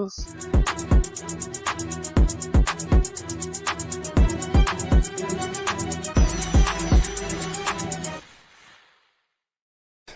is.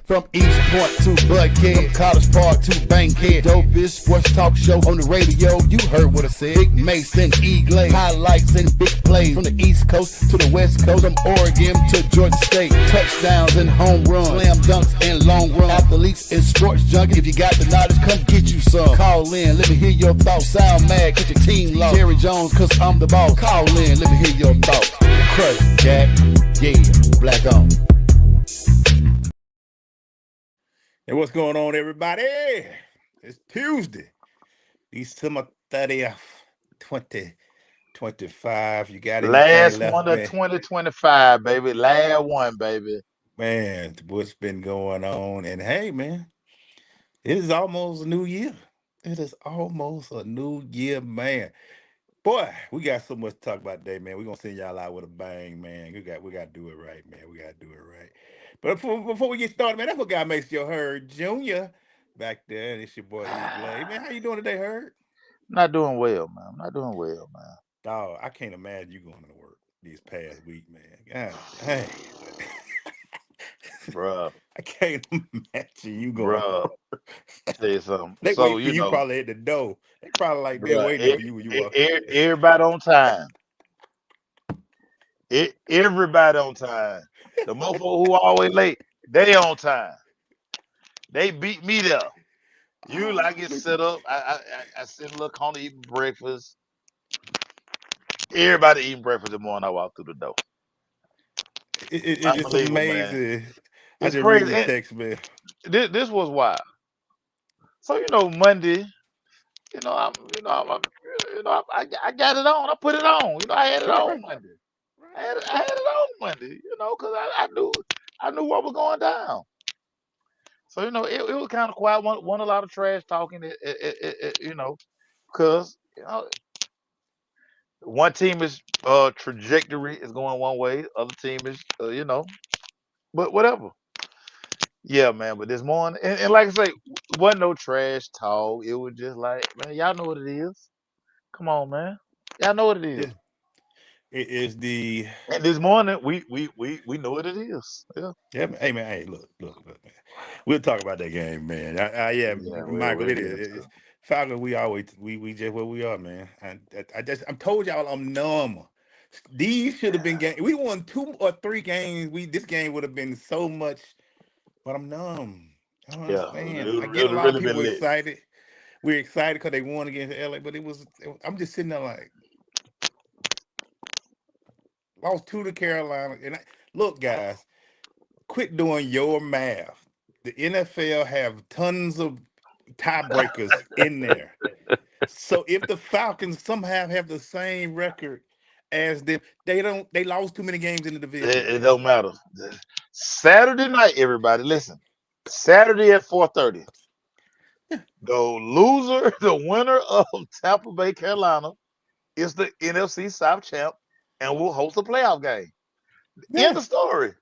From East Point to Buckhead, College Park to Bankhead, dopest sports talk show on the radio. You heard what I said. Big Mason, EGlaze, highlights and big plays from the East Coast to the West Coast, from Oregon to Georgia State. Touchdowns and home runs, slam dunks and long run, athletes and sports junkies. If you got the knowledge, come get you some. Call in, let me hear your thoughts. Sound mad, get your team lost. Jerry Jones, cause I'm the boss. Call in, let me hear your thoughts. Crush, Jack, yeah, black on. Hey, what's going on, everybody? It's Tuesday, December 30th, 2025. You got anything Last left, one of man? 2025, baby. Last one, baby. Man, what's been going on? And hey, man, it is almost a new year. It is almost a new year, man. Boy, we got so much to talk about today, man. We're gonna send y'all out with a bang, man. We got to do it right, man. We gotta do it right. But before we get started, man, that's what guy Maceo Heard Jr. back there. And it's your boy EGlaze. Man, how you doing today, Heard? Not doing well, man. I'm not doing well, man. Dog, I can't imagine you going to work this past week, man. God dang. Bruh, I can't imagine you going to bruh. work. Tell you something. They So, wait for you probably at the door. They probably like they're bruh, waiting for you when you walk in. everybody on time. Everybody on time. The motherfucker who always late, they on time. They beat me there. You like it set up. I sit in a little corner eating breakfast. Everybody eating breakfast in the morning. I walk through the door. It's Unbelievable, man. amazing. I It's just read crazy. the And text, man. this was wild. So Monday, I'm, I got it on. I put it on. I had it on Right. Monday. I had it on Monday. Because I knew what was going down. So it was kind of quiet. One a lot of trash talking. Because one team is trajectory is going one way. Other team is but whatever. Yeah, man. But this morning, and like I say, wasn't no trash talk. It was just like, man, y'all know what it is. Come on, man. Y'all know what it is. Yeah. It is the And this morning, we know what it is. Yeah. yeah, man. Hey man, hey, look, man. We'll talk about that game, man. Yeah, Yeah, Michael, we it will is. too. Falcon, we just where we are, man. I'm told y'all I'm numb. These should have been games. We won 2 or 3 games. This game would have been so much, but I'm numb. I don't Yeah, understand. I it get a would lot of really people been lit. excited. We're excited because they won against LA, but I'm just sitting there like lost 2 to Carolina. Look, guys, quit doing your math. The NFL have tons of tiebreakers in there. So if the Falcons somehow have the same record as them, they lost too many games in the division, It guys. don't matter. Saturday night, everybody, listen. Saturday at 4:30. The loser, the winner of Tampa Bay, Carolina, is the NFC South champ, and will host a playoff game. End Yeah. of story.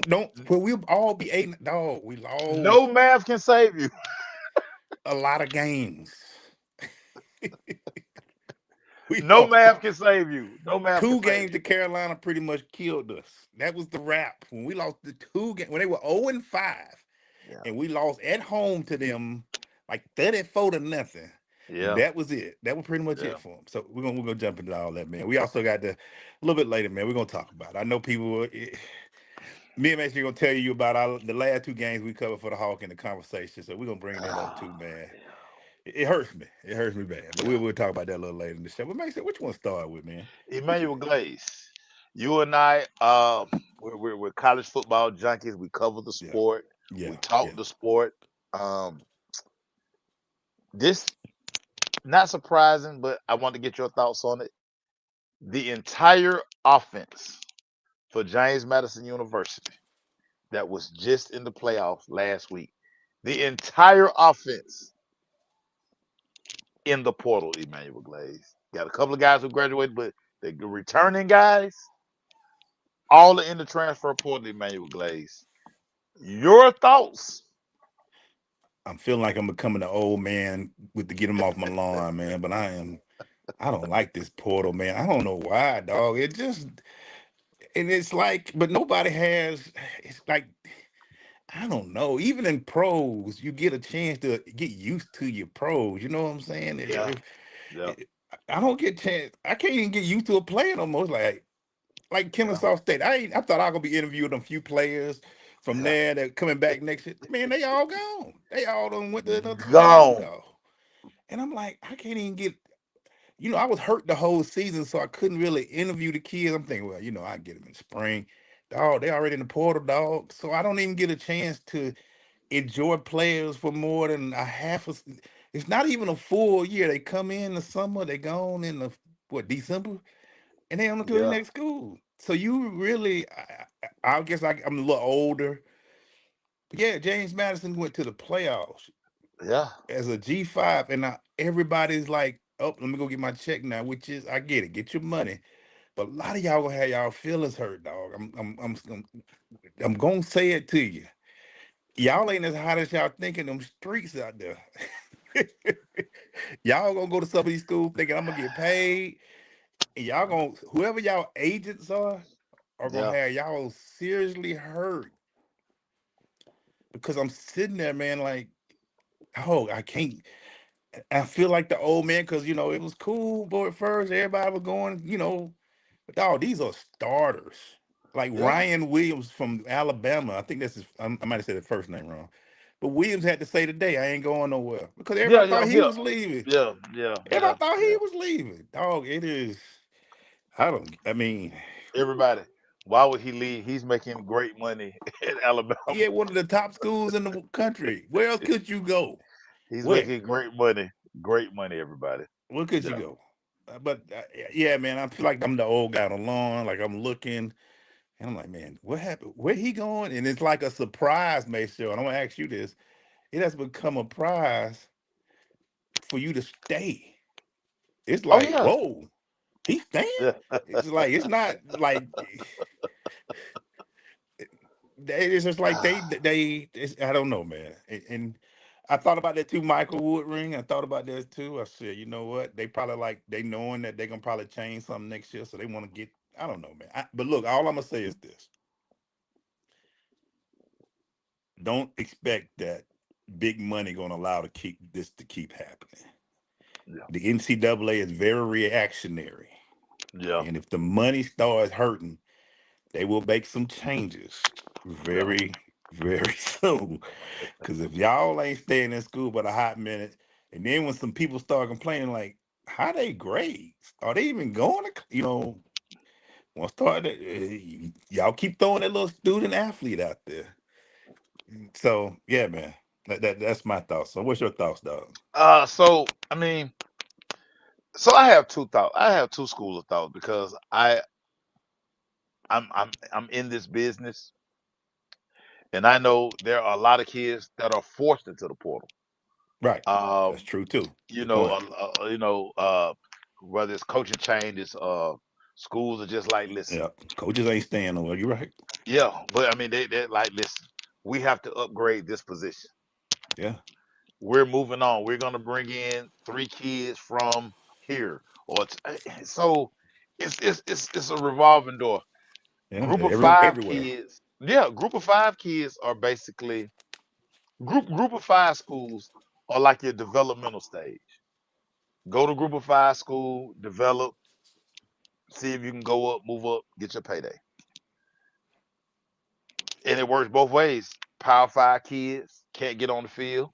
Don't well, we'll all be 8. Dog, we lost No math can save you. a lot of games. We No lost math can save you. No math can 2 save games to you. Carolina pretty much killed us. That was the wrap. When we lost the 2 games, when they were 0-5, Yeah. and we lost at home to them like 34-0. Yeah. That was it. That was pretty much Yeah. it for them. So we're gonna jump into all that, man. We also got a little bit later, man. We're gonna talk about it. I know people. Me and Max are gonna tell you about the last 2 games we covered for the Hawk in the conversation. So we're gonna bring that up too, man. It hurts me. It hurts me bad. But we'll talk about that a little later in the show. But Max, which one start with, man? Emmanuel Glaze, you and I, we're college football junkies. We cover the Yeah, sport. yeah, We talk yeah. the sport. This not surprising, but I want to get your thoughts on it. The entire offense for James Madison University that was just in the playoffs last week. The entire offense in the portal, Emmanuel Glaze. Got a couple of guys who graduated, but the returning guys, all are in the transfer portal, Emmanuel Glaze. Your thoughts? I'm feeling like I'm becoming an old man with to get him off my lawn, man. But I don't like this portal, man. I don't know why, dog. It just and it's like, but nobody has. It's like I don't know. Even in pros, you get a chance to get used to your pros. You know what I'm saying? Yeah, If, yeah, I don't get chance, I can't even get used to a playing almost like yeah, Kennesaw State. I thought I was gonna be interviewing a few players from yeah. there that coming back next year. Man, they all gone. They all done went to another school, Gone. dog. And I'm like, I can't even get. I was hurt the whole season, so I couldn't really interview the kids. I'm thinking, well, I get them in spring. Dog, they already in the portal, dog. So I don't even get a chance to enjoy players for more than a half. It's not even a full year. They come in the summer, they gone in the December, and they on to the Yeah, next school. So you really, I guess I'm a little older. But yeah, James Madison went to the playoffs yeah, as a G5, and now everybody's like, "Oh, let me go get my check now," which is I get it, get your money. But a lot of y'all gonna have y'all feelings hurt, dog. I'm gonna say it to you. Y'all ain't as hot as y'all thinking them streets out there. Y'all gonna go to some of these schools thinking I'm gonna get paid, and y'all gonna whoever y'all agents are gonna yeah. have y'all seriously hurt because I'm sitting there, man, like, oh, I can't. I feel like the old man because it was cool, boy. At first, everybody was going, but dog, these are starters. Like Yeah. Ryan Williams from Alabama. I think I might have said the first name wrong. But Williams had to say today, I ain't going nowhere. Because Yeah, everybody yeah, thought he yeah, was leaving. yeah, yeah, yeah, Everybody thought yeah. he was leaving. Dog, it is. I mean, Everybody, why would he leave? He's making great money in Alabama. he had one of the top schools in the country. Where else could you go? He's Where? making great money. Great money, everybody. Where could you Yeah. go? But yeah, man, I feel like I'm the old guy on the lawn. Like I'm looking, and I'm like, man, what happened? Where he going? And it's like a surprise, Maceo. And I'm gonna ask you this: it has become a prize for you to stay. It's Oh like, yeah. whoa, he's staying. Yeah. It's like it's not like it's just like I don't know, man. And I thought about that too, Michael Woodring. I thought about that too. I said, you know what? They probably like they knowing that they're gonna probably change something next year, so they want to get. I don't know, man. But look, all I'm gonna say is this: don't expect that big money gonna allow to keep this to keep happening. Yeah. The NCAA is very reactionary, Yeah. and if the money starts hurting, they will make some changes Yeah. very, very soon. Because if y'all ain't staying in school but a hot minute, and then when some people start complaining, like, how they grades? Are they even going to, once start, y'all keep throwing that little student athlete out there. So, yeah, man, that's my thoughts. So, what's your thoughts, dog? So I mean, so I have two thoughts. I have two schools of thought because I'm in this business, and I know there are a lot of kids that are forced into the portal. Right. That's Um, true, too. you Good know, point. whether it's coaching changes, schools are just like, listen, Yeah. Coaches ain't staying nowhere. You're right. yeah, but I mean, they're like, listen, we have to upgrade this position. Yeah. We're moving on. We're gonna bring in three kids from here, so it's a revolving door. Yeah. Group of five Everywhere. kids, yeah, group of five kids are basically group of five schools are like your developmental stage. Go to group of five school, develop, see if you can go up, move up, get your payday. And it works both ways. Power five kids can't get on the field.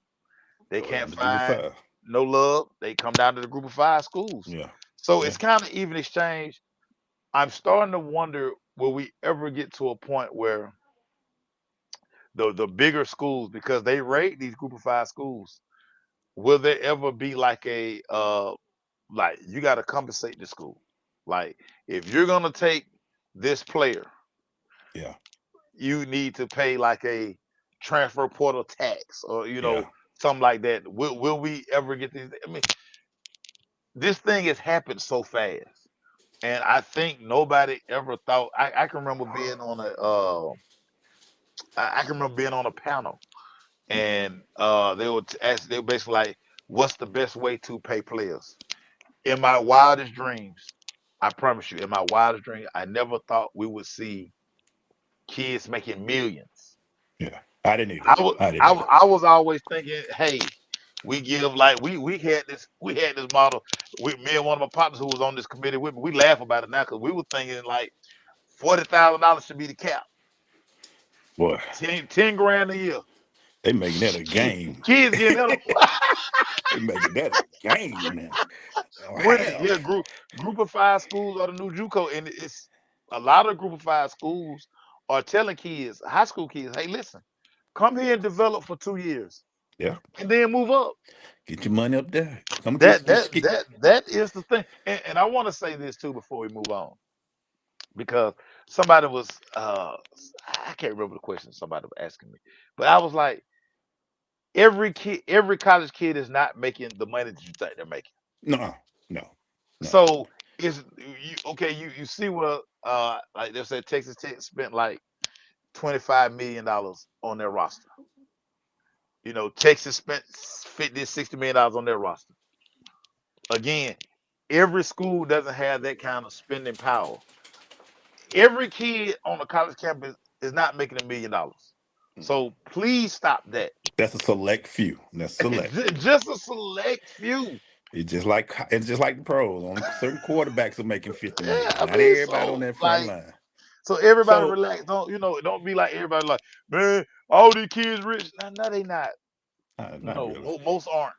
They Go can't down to group of find five. no love. They come down to the group of five schools. Yeah. So Yeah. it's kind of even exchange. I'm starting to wonder, will we ever get to a point where the bigger schools, because they rate these group of five schools, will there ever be like a like you got to compensate the school? Like if you're gonna take this player, Yeah. you need to pay like a transfer portal tax or Yeah. something like that. Will we ever get these? I mean, this thing has happened so fast, and I think nobody ever thought. I can remember being on a I can remember being on a panel, and they were basically like, "What's the best way to pay players?" In my wildest dreams, I promise you, in my wildest dreams, I never thought we would see kids making millions. Yeah. I didn't either. I was I didn't I, either. was- I was always thinking, hey, we give like we had this model. Me and one of my partners who was on this committee with me, we laugh about it now because we were thinking like $40,000 should be the cap. Boy, 10 grand a year. they making that a Kid, game. kids getting that They making that a game now. Oh, money. hell. Yeah, group of five schools are the new JUCO, and it's a lot of group of five schools are telling kids, high school kids, hey, listen, come here and develop for 2 years, Yeah. and then move up. Get your money up there. Come That just that get that that is the thing. And I want to say this too before we move on, because somebody was I can't remember the question somebody was asking me, but I was like, every college kid is not making the money that you think they're making. no, no, no. So is you okay? You see what like they said Texas Tech spent like $25 million on their roster. Texas spent 50-60 million dollars on their roster. Again, every school doesn't have that kind of spending power. Every kid on a college campus is not making $1 million. So please stop that. That's a select few. That's select. Just a select few. It's just like the pros. Only certain quarterbacks are making 50 Yeah, million. I Not mean, everybody on so that front like, line. so everybody So relax. Don't be like everybody like, man, all these kids rich. No, they not. not No, really. most aren't.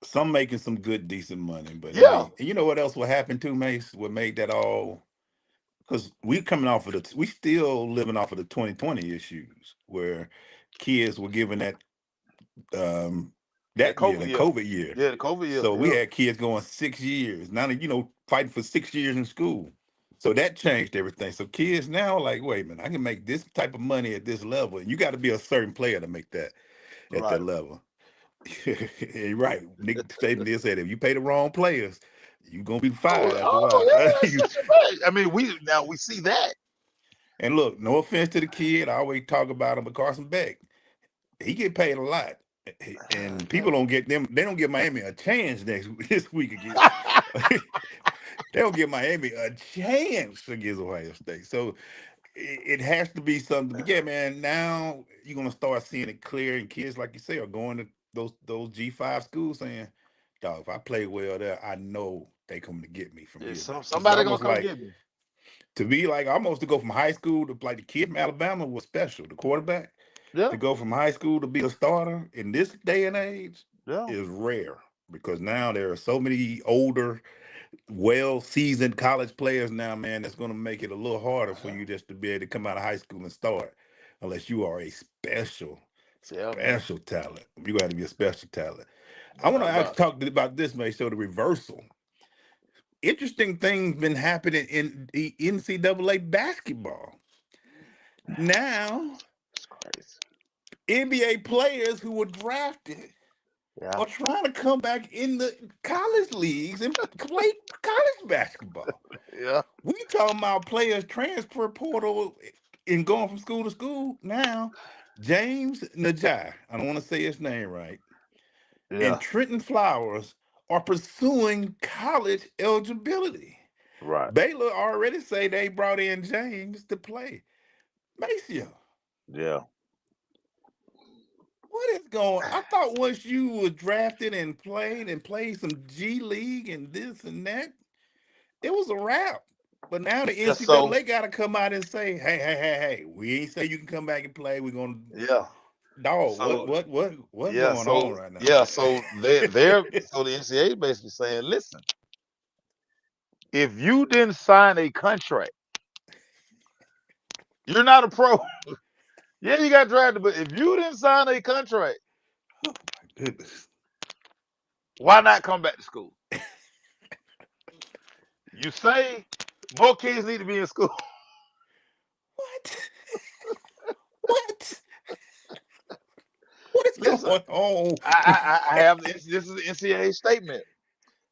Some making some good, decent money. But Yeah, hey, and you know what else will happen too, Mace? What made that all? Because we still living off of the 2020 issues where kids were given um that COVID that year. COVID year. Yeah, the COVID year. So we Yeah, had kids going 6 years. Now fighting for 6 years in school. So that changed everything. So kids now are like, wait a minute, I can make this type of money at this level. And you got to be a certain player to make that at that right. level. You're right. Nick stated this said if you pay the wrong players, you're gonna be Oh, fired after a oh while. yeah, that's such a fact. I mean, we see that. And look, no offense to the kid, I always talk about him, but Carson Beck, he get paid a lot. And people don't get them. They don't give Miami a chance this week against. They don't give Miami a chance against Ohio State. So it has to be something. But yeah, man, now you're gonna start seeing it clear, and kids, like you say, are going to those G5 schools saying, "Dog, if I play well there, I know they coming to get me from Yeah, here." Because it's somebody gonna almost come like get me. to be like almost to go from high school to like the kid from Alabama was special. The quarterback Yeah, to go from high school to be a starter in this day and age yeah, is rare because now there are so many older, well seasoned college players now, man, that's going to make it a little harder for you just to be able to come out of high school and start unless you are a yeah, man. special talent. You got to be a special talent. I No want to doubt actually about it. talk about this, man. So the reversal. Interesting things been happening in the NCAA basketball. Now, It's crazy. NBA players who were drafted Yeah, are trying to come back in the college leagues and play college basketball. yeah, We talking about players transfer portal and going from school to school. Now, James Najai, I don't want to say his name right, and yeah. Trenton Flowers are pursuing college eligibility. Right. Baylor already say they brought in James to play. Maceo, Yeah. what is going? I thought once you were drafted and played some G League and this and that, it was a wrap. But now the Yeah. So NCAA got to come out and say, hey, we ain't say you can come back and play. We're gonna yeah. dog. What So what what what's yeah. going on So right now? yeah. So the NCAA basically saying, listen, if you didn't sign a contract, you're not a pro. Yeah, you got drafted, but if you didn't sign a contract, Oh my goodness. why not come back to school? You say more kids need to be in school. What? What? What is Listen, going on? I have this is the NCAA statement.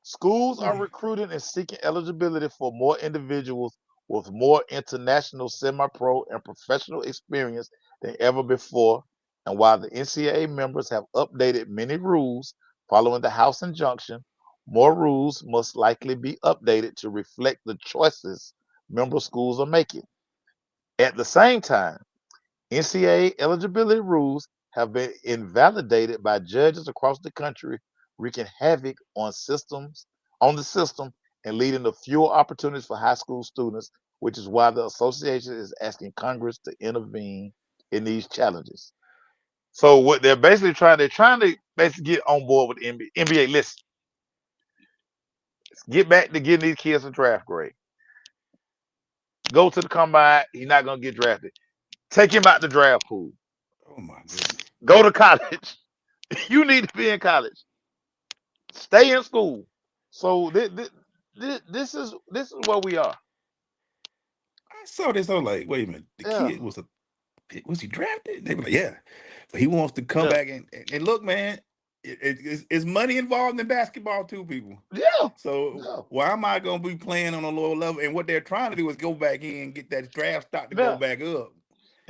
Schools are recruiting and seeking eligibility for more individuals with more international semi-pro and professional experience than ever before. And while the NCAA members have updated many rules following the House injunction, more rules must likely be updated to reflect the choices member schools are making. At the same time, NCAA eligibility rules have been invalidated by judges across the country, wreaking havoc on the system and leading to fewer opportunities for high school students, which is why the association is asking Congress to intervene in these challenges. So what they're trying to basically get on board with the NBA. Listen, get back to getting these kids a draft grade. Go to the combine. He's not gonna get drafted. Take him out the draft pool. Oh my goodness. Go to college. You need to be in college. Stay in school. So this is where we are. I saw this. I was like, wait a minute. The Yeah, kid was he drafted? They were like, yeah. But he wants to come yeah, back and look, man. It's money involved in basketball too, people. yeah, So yeah, why am I going to be playing on a lower level? And what they're trying to do is go back in, get that draft stock to go yeah. back up,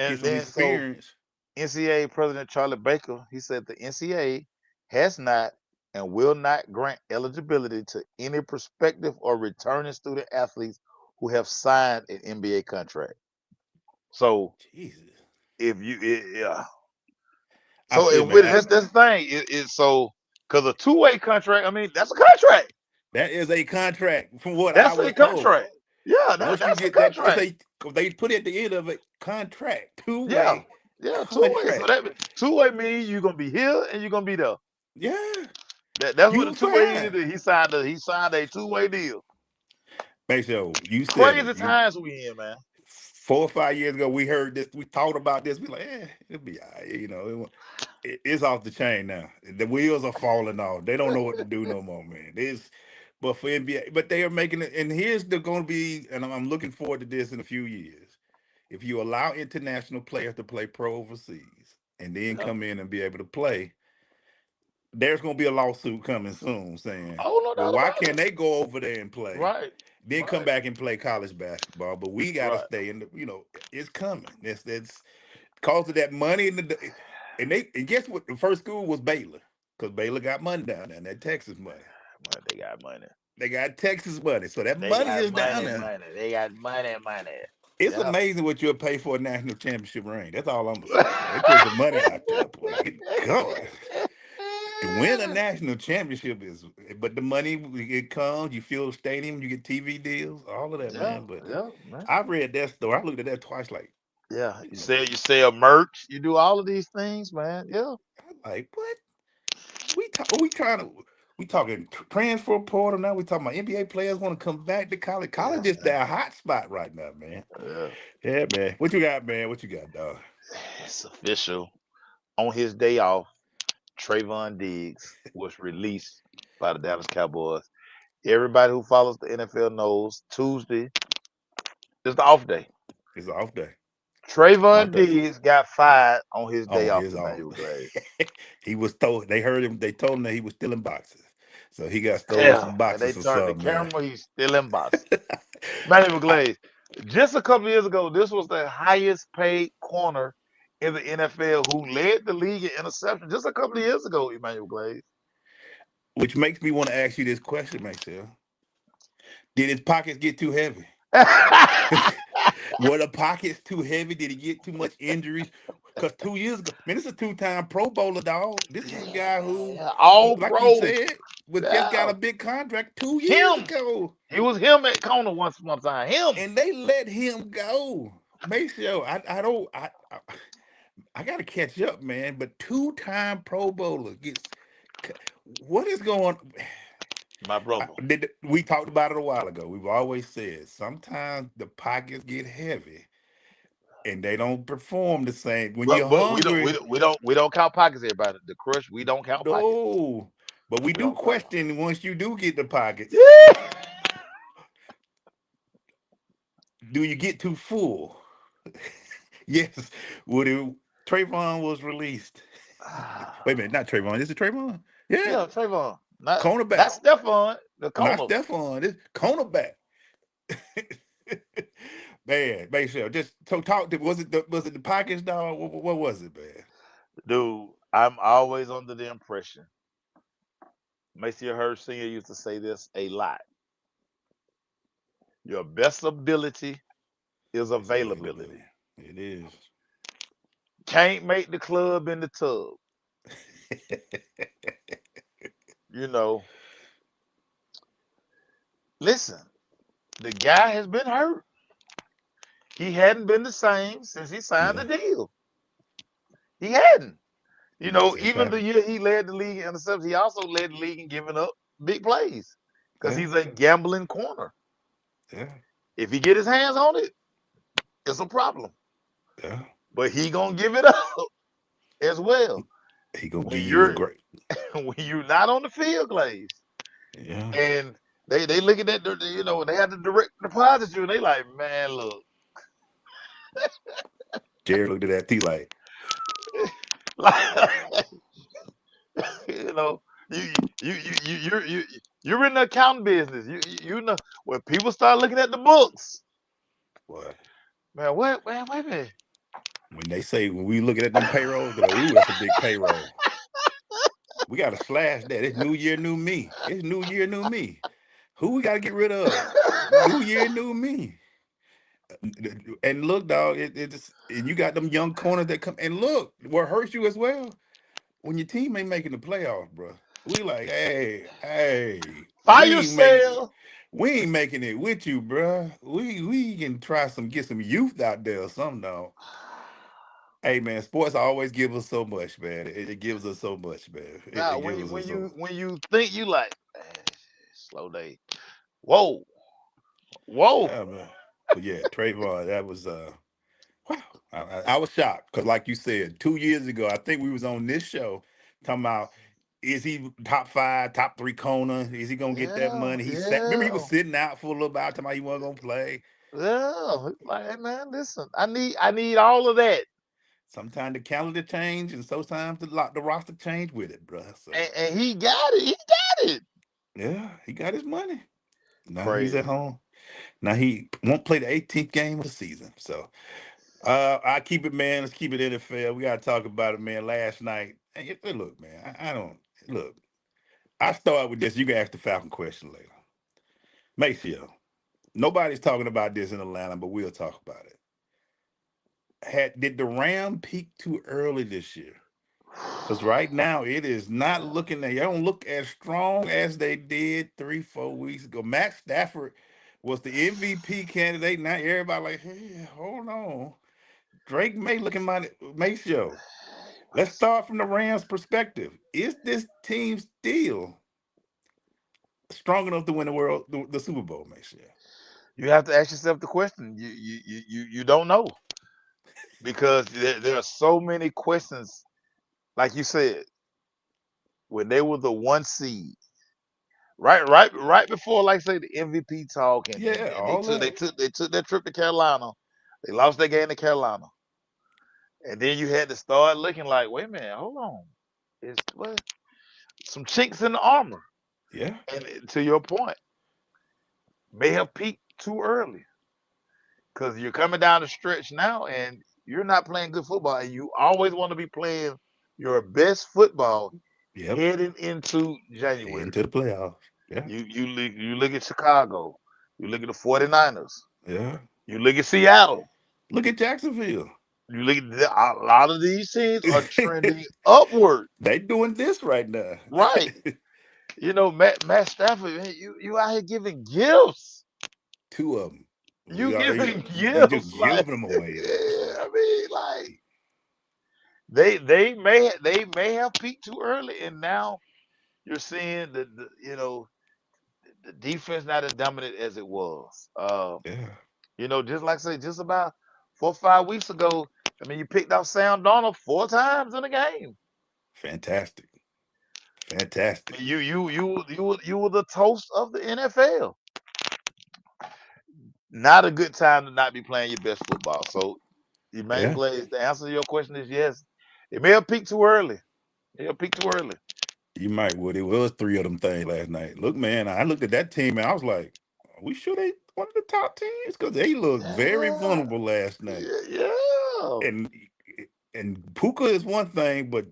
get And some then so experience. NCAA President Charlie Baker, he said the NCAA has not and will not grant eligibility to any prospective or returning student athletes who have signed an NBA contract. So Jesus. if you, yeah. I So said, and man, with that's the thing. It so because a two-way contract. I mean, that's a contract. that is a contract from what I That's a was told. contract. Yeah, Once you that's a get that, it's contract. they put at the end of it contract, Yeah, two-way yeah, two-way. So contract. that two-way means you're gonna be here and you're gonna be there. Yeah, That's what the you two-way is. fine. He signed a two-way deal. Maceo, you said Crazy it. You times we in, man. 4 or 5 years ago, we heard this. We talked about this. We like, it'll be all right. It's off the chain now. The wheels are falling off. They don't know what to do no more, man. But for NBA, but they are making it. And here's the going to be, and I'm looking forward to this in a few years. If you allow international players to play pro overseas and then Yeah. come in and be able to play, there's going to be a lawsuit coming soon saying, Oh, no well, doubt why about can't it. they go over there and play? Right, Then come right, back and play college basketball, but we got to right. stay in the. It's coming. That's cause of that money and guess what? The first school was Baylor because Baylor got money down there, and that Texas money. But they got money. They got Texas money, so that They money got is down money, there. money. They got money, money. It's Yeah. amazing what you'll pay for a national championship ring. That's all I'm gonna say. They put some money out there, boy. Good God. To win a national championship but the money it comes. You fill the stadium, you get TV deals, all of that, Yeah, man. But yeah, man. I read that story. I looked at that twice, like, Yeah. You you know, sell merch. You do all of these things, man. Yeah. I'm like, what? We trying to we talking transfer portal now. We talking about NBA players want to come back to college. Yeah, College is man. their hot spot right now, man. Yeah. Yeah, man. What you got, man? What you got, dog? It's official. On his day off, Trayvon Diggs was released by the Dallas Cowboys. Everybody who follows the NFL knows Tuesday is the off day. It's off day. Off Trayvon day. Diggs got fired on his day On off, his own. Emmanuel Glaze. He was told. They heard him. They told him that he was stealing boxes, so he got stole Yeah, some and they boxes or turned the something, man. camera. He's still in boxing. Emmanuel I, Glaze. Just a couple of years ago, this was the highest paid corner in the NFL who led the league in interception. Just a couple of years ago, Emmanuel Glaze. which makes me want to ask you this question, Maceo. Did his pockets get too heavy? Were the pockets too heavy? Did he get too much injuries? Because 2 years ago, man, this is a two-time Pro Bowler, dog. This is a guy who, All like you pro. said, was just got Yeah. a big contract 2 years Him. ago, He was him at corner once upon a time. Him. and they let him go. Make sure I don't I got to catch up, man. But two-time Pro Bowler gets what is going? My brother. We talked about it a while ago. We've always said sometimes the pockets get heavy and they don't perform the same. When you're But we don't we hungry, don't we don't we don't count pockets, everybody. The crush, we don't count pockets. no. But we We do don't count question once you do get the pockets, them. do you get too full? Yes. Would it Trayvon was released. Wait a minute, not Trayvon. Is it Trayvon? Yeah. Yeah, Trayvon. Not Cornerback. Stephon, the Not corner. Stephon. It's cornerback. Man, Maceo, just so talk to was it the pockets, dog? What was it, man? Dude, I'm always under the impression. Maceo Hurd Sr. used to say this a lot. Your best ability is It's availability. availability. It is. Can't make the club in the tub. You know, listen, the guy has been hurt. He hadn't been the same since he signed Yeah, the deal. He hadn't. You it know, just even the happened. year he led the league in interceptions, he also led the league in giving up big plays because Yeah, he's a gambling corner. yeah, If he get his hands on it, it's a problem. yeah. But he gonna give it up as well He, he gonna when give you a you're great. when you're not on the field, Glaze. Yeah. And they look at that, you know, they have to direct deposit you, and they like, man, look, Jared looked at that T like, like, you know, you you're in the accounting business. You know when people start looking at the books, boy. man, what, man, wait a minute. When they say when we looking at them payrolls, they're like, ooh, that's a big payroll. We gotta slash that. It's new year, new me. It's new year, new me. Who we gotta get rid of? New year, new me. And look, dog, it's and you got them young corners that come and look, what hurts you as well when your team ain't making the playoffs, bro. We like, hey, Fire sale. we ain't making it with you, bro. We can try some get some youth out there or something, dog. Hey man, sports always give us so much, man. It gives us so much, man. It Now when gives us so when you think you like, man, slow day. Whoa, whoa. yeah, man. But yeah, Trayvon, that was wow. I was shocked because, like you said, 2 years ago, I think we was on this show talking about is he top five, top three corner? Is he gonna get that Yeah, money? He sat. Remember, he was yeah, sitting out for a little while, talking about he wasn't gonna play. yeah. Like, hey, man, listen, I need all of that. Sometimes the calendar change, and sometimes the roster change with it, bro. So And he got it. He got it. yeah, he got his money. Now he's at Crazy. home. Now he won't play the 18th game of the season. So I keep it, man. Let's keep it NFL. We gotta talk about it, man. Last night, look, man. I don't look. I start with this. You can ask the Falcon question later. Maceo, nobody's talking about this in Atlanta, but we'll talk about it. Did the Ram peak too early this year? Because right now it is not looking. They don't look as strong as they did 3, 4 weeks ago. Matt Stafford was the MVP candidate. Now everybody like, hey, hold on. Drake May looking my Maceo. Let's start from the Rams' perspective. Is this team still strong enough to win the Super Bowl, Maceo? You have to ask yourself the question. You don't know because there are so many questions. Like you said, when they were the one seed, right before, like say the MVP talk, Yeah, and all that. they took that trip to Carolina. They lost that game to Carolina, and then you had to start looking like, wait a minute, hold on, it's what some chinks in the armor. Yeah, And to your point, may have peaked too early because you're coming down the stretch now, and you're not playing good football, and you always want to be playing your best football yep. heading into January. Into the playoffs. Yeah, You look at Chicago, you look at the 49ers, yeah. you look at Seattle, Look at Jacksonville. you look at a lot of these teams are trending upward, They doing this right now. right? You know, Matt Stafford, man, you out here giving gifts. Two of them. You giving You just gifts like giving them away, man. So I mean, like they may have peaked too early, and now you're seeing the you know the defense not as dominant as it was. yeah, You know, just like I say, just about 4 or 5 weeks ago, I mean, you picked off Sam Donald 4 times in a game. fantastic, fantastic. You were the toast of the NFL. Not a good time to not be playing your best football. So, Emmanuel Yeah, Glaze, the answer to your question is yes. It may have peaked too early. It may have peaked too early. you might would. It was three of them things last night. Look, man, I looked at that team and I was like, are we sure they one of the top teams? Because they looked very Yeah, vulnerable last night. yeah, yeah. And and Puka is one thing, but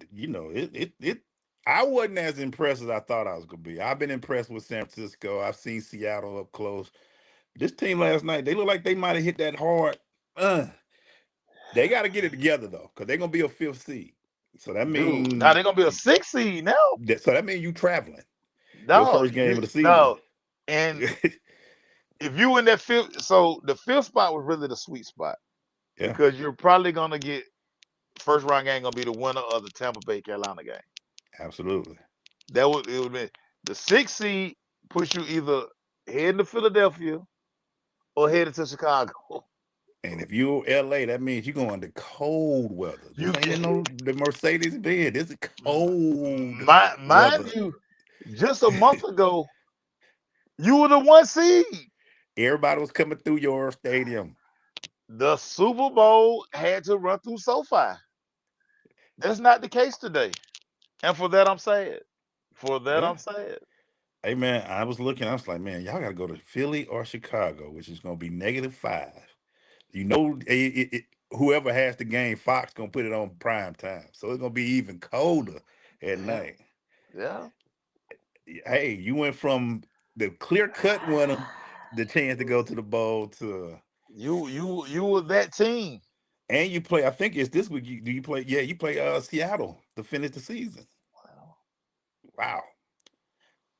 it. I wasn't as impressed as I thought I was gonna be. I've been impressed with San Francisco. I've seen Seattle up close. This team last night, they look like they might have hit that hard. Uh, they got to get it together though, because they're gonna be a fifth seed. So that Dude, now means they're gonna be a 6 seed now. that means you traveling your No, first game of the season. no. And if you in that fifth, so the fifth spot was really the sweet spot Yeah, because you're probably gonna get first round game gonna be the winner of the Tampa Bay Carolina game. absolutely. That would it would be the 6 seed push you either heading to Philadelphia or headed to Chicago. And if you're LA, that means you're going to cold weather. This You ain't in no the Mercedes Benz. This is cold mind weather. you, just a month ago you were the 1 seed. Everybody was coming through your stadium. The Super Bowl had to run through SoFi. That's not the case today. And for that I'm sad. For that Yeah. I'm sad. Hey man, I was looking. I was like, man, y'all got to go to Philly or Chicago, which is going to be -5. Whoever has the game, Fox gonna put it on prime time, so it's gonna be even colder at Yeah, night. yeah. Hey, you went from the clear cut winner, the chance to go to the bowl, to You were that team. and you play. I think it's this week. Do you play? Yeah, you play Seattle to finish the season. Wow.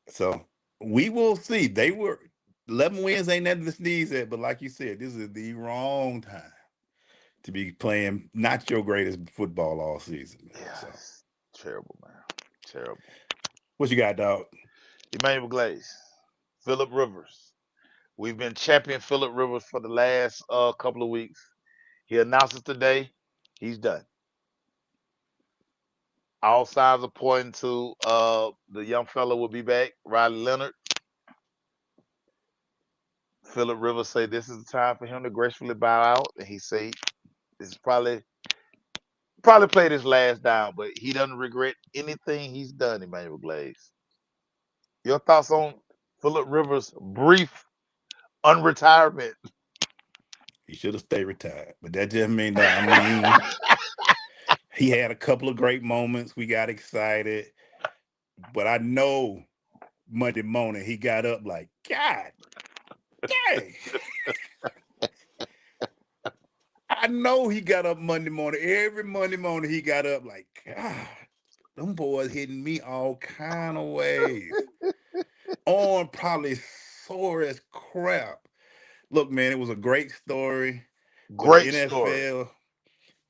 So we will see. They were 11 wins, ain't nothing to sneeze at, but like you said, this is the wrong time to be playing not your greatest football all season, man. Yeah, So it's terrible, man. Terrible. what you got, dog? Emmanuel Glaze, Philip Rivers. We've been champion Philip Rivers for the last couple of weeks. He announces today he's done. All signs are pointing to the young fella will be back, Riley Leonard. Philip Rivers say this is the time for him to gracefully bow out, and he say this is probably played his last down, but he doesn't regret anything he's done. Emmanuel Glaze. Your thoughts on Philip Rivers' brief unretirement? He should have stayed retired, but that just mean that I mean he had a couple of great moments. We got excited, but I know Monday morning he got up like, God dang. I know he got up Monday morning. Every Monday morning he got up like, God, them boys hitting me all kind of ways. Arm probably sore as crap. Look, man, it was a great story, but the Great story. NFL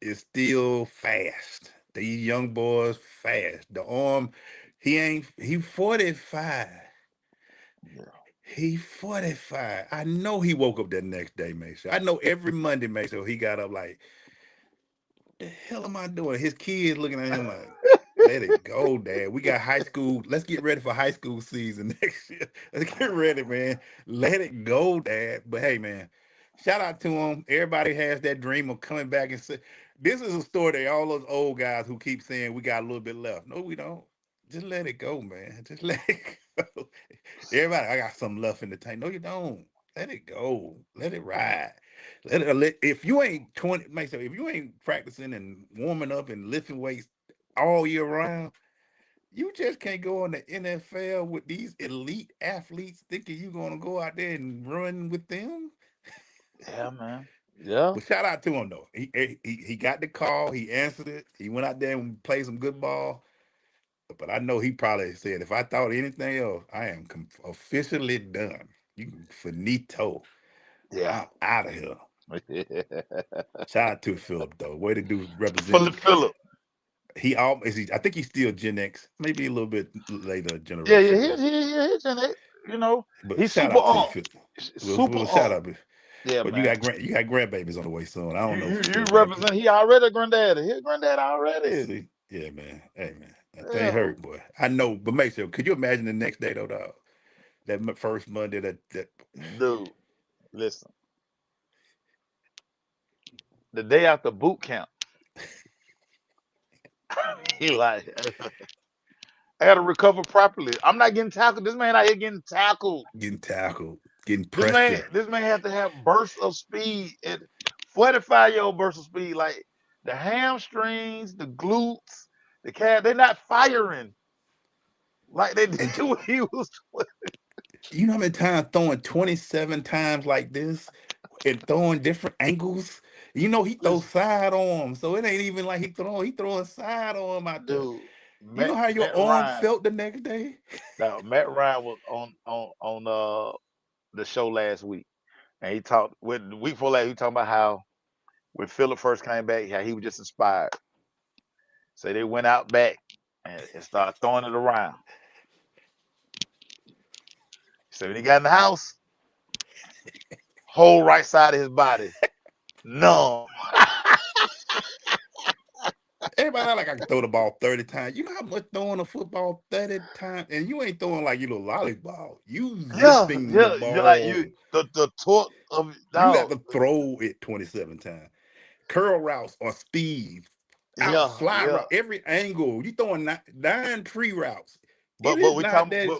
is still fast. These young boys fast. The arm, he 45. Yeah. He 45. I know he woke up that next day, Maceo. I know every Monday, Maceo, he got up like, the hell am I doing? His kids looking at him like, let it go, Dad. We got high school. Let's get ready for high school season next year. Let's get ready, man. Let it go, Dad. But hey, man, shout out to him. Everybody has that dream of coming back and say, this is a story that all those old guys who keep saying we got a little bit left. No, we don't. Just let it go, man. Just let it go. Everybody, I got some left in the tank. No, you don't. Let it go. Let it ride. If you ain't 20, make sure if you ain't practicing and warming up and lifting weights all year round, you just can't go in the NFL with these elite athletes thinking you're gonna go out there and run with them. Yeah, man. Yeah. But shout out to him though. He got the call. He answered it. He went out there and played some good ball. But I know he probably said, if I thought anything else, I am officially done. You finito. Yeah. I'm out of here. Shout out to Philip though. Way to do representing. Philip. He all is he. I think he's still Gen X, maybe a little bit later Yeah, generation, yeah, he's in it. You know, but he's shout super out to you, on. Phil. Super We'll shout on. out. Yeah, But man. you got grandbabies on the way soon. I You don't know you, for you sure, man. represent. He already a granddaddy. He a granddaddy already. See, yeah, man. Hey, man, that thing Yeah, hurt, boy. I know, but make sure. Could you imagine the next day though, dog? That first Monday, that dude. Listen, the day after boot camp, he like, I got to recover properly. I'm not getting tackled. This man out here getting tackled. getting tackled, getting This man, pressure. this man have to have bursts of speed at 45-year-old bursts of speed. Like the hamstrings, the glutes, the calf, they're not firing like they did And when he was. you know how many times throwing 27 times like this and throwing different angles? You know he throws Listen, side arm, so it ain't even like he throwing side arm out there. dude, You know how your Matt arm Ryan. felt the next day? Now Matt Ryan was on the show last week, and he talked with the week before last. He talking about how when Phillip first came back, how he was just inspired. So they went out back and started throwing it around. So when he got in the house, whole right side of his body numb. Everybody act like I can throw the ball 30 times. You know how much throwing a football 30 times? And you ain't throwing like you know lollipop. You Yeah, zipping the yeah, you're like ball. the torque of You got dog. to throw it 27 times. Curl routes or speed, out Yeah, slide yeah. route, every angle. You throwing nine tree routes. It But is we not talking that.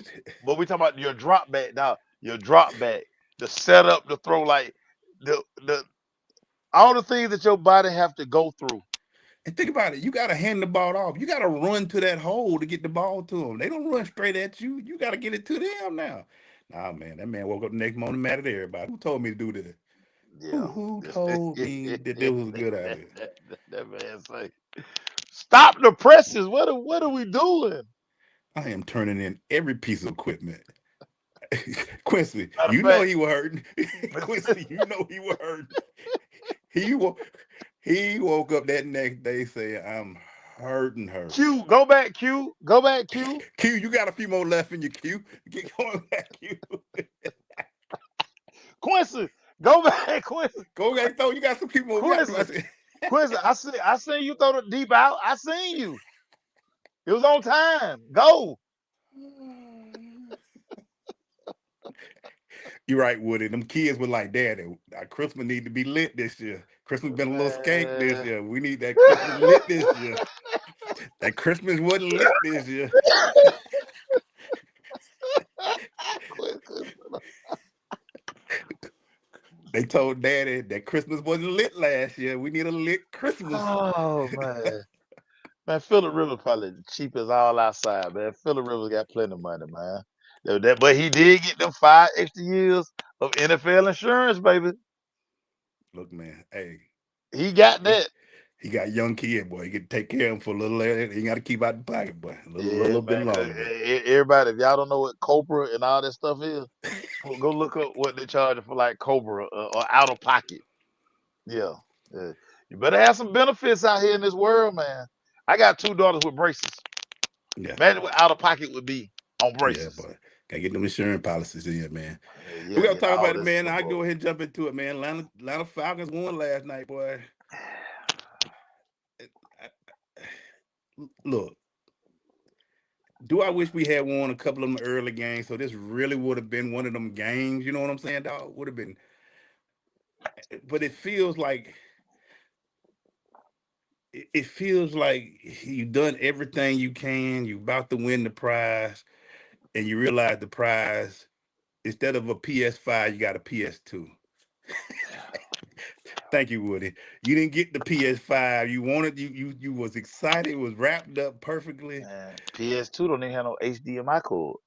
but we talking about your drop back now. Your drop back, the setup, the throw, like the all the things that your body have to go through. And think about it. You got to hand the ball off. You got to run to that hole to get the ball to them. They don't run straight at you. You got to get it to them now. Nah, man, that man woke up the next morning mad at everybody. Who told me to do this? Yeah. Who told me that this was a good idea? That man say, stop the presses. What are we doing? I am turning in every piece of equipment. Quincy, Matter of you know fact, he was hurting. Quincy, you know he was hurting. He wo- he woke up that next day saying, "I'm hurting." Q, go back, Q, go back, Q. Q, you got a few more left in your Q. Get going back, Q. Quincy, go back, Quincy. Go back, throw. You got some few more. You got. I Quincy, said, Quincy. I seen you throw the deep out. I seen you. It was on time. Go. you're right, Woody. Them kids were like, "Daddy, our Christmas need to be lit this year. Christmas been a little skank this Man. year. We need that Christmas lit this year. That Christmas wasn't lit this year." Quincy. They told Daddy that Christmas wasn't lit last year. We need a lit Christmas. Oh man. Man, Phillip Rivers probably the cheapest all outside, man. Phillip Rivers got plenty of money, man. But he did get them 5 extra years of NFL insurance, baby. Look, man, hey, He got he, that. he got a young kid, boy. He can take care of him for a little later. He got to keep out the pocket, boy, a Yeah, little bit man. Cause longer, but everybody, if y'all don't know what Cobra and all that stuff is, go look up what they charge for like Cobra or out of pocket. Yeah. Yeah. You better have some benefits out here in this world, man. I got 2 daughters with braces. yeah, Imagine what out of pocket would be on yeah, braces. boy. Got to get them insurance policies in, man. You We gotta got to get talk all about it, this man. stuff I up. go ahead and jump into it, man. Atlanta Falcons won last night, boy. Look, do I wish we had won a couple of them early games? So this really would have been one of them games. You know what I'm saying, dog? Would have been, but it feels like you've done everything you can. You're about to win the prize, and you realize the prize instead of a PS5, you got a PS2. Thank you, Woody. You didn't get the PS5. You wanted you was excited. It was wrapped up perfectly. Man, PS2 don't even have no HDMI cord.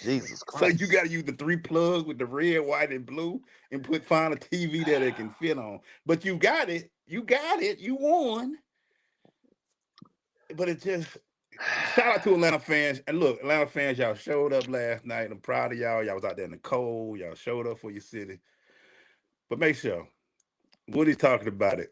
Jesus So you Christ. got to use the three plugs with the red, white, and blue, and find a TV that it can fit on. But you got it. You got it. You won. But it just shout out to Atlanta fans. And look, Atlanta fans, y'all showed up last night. I'm proud of y'all. Y'all was out there in the cold. Y'all showed up for your city. But make sure Woody's talking about it.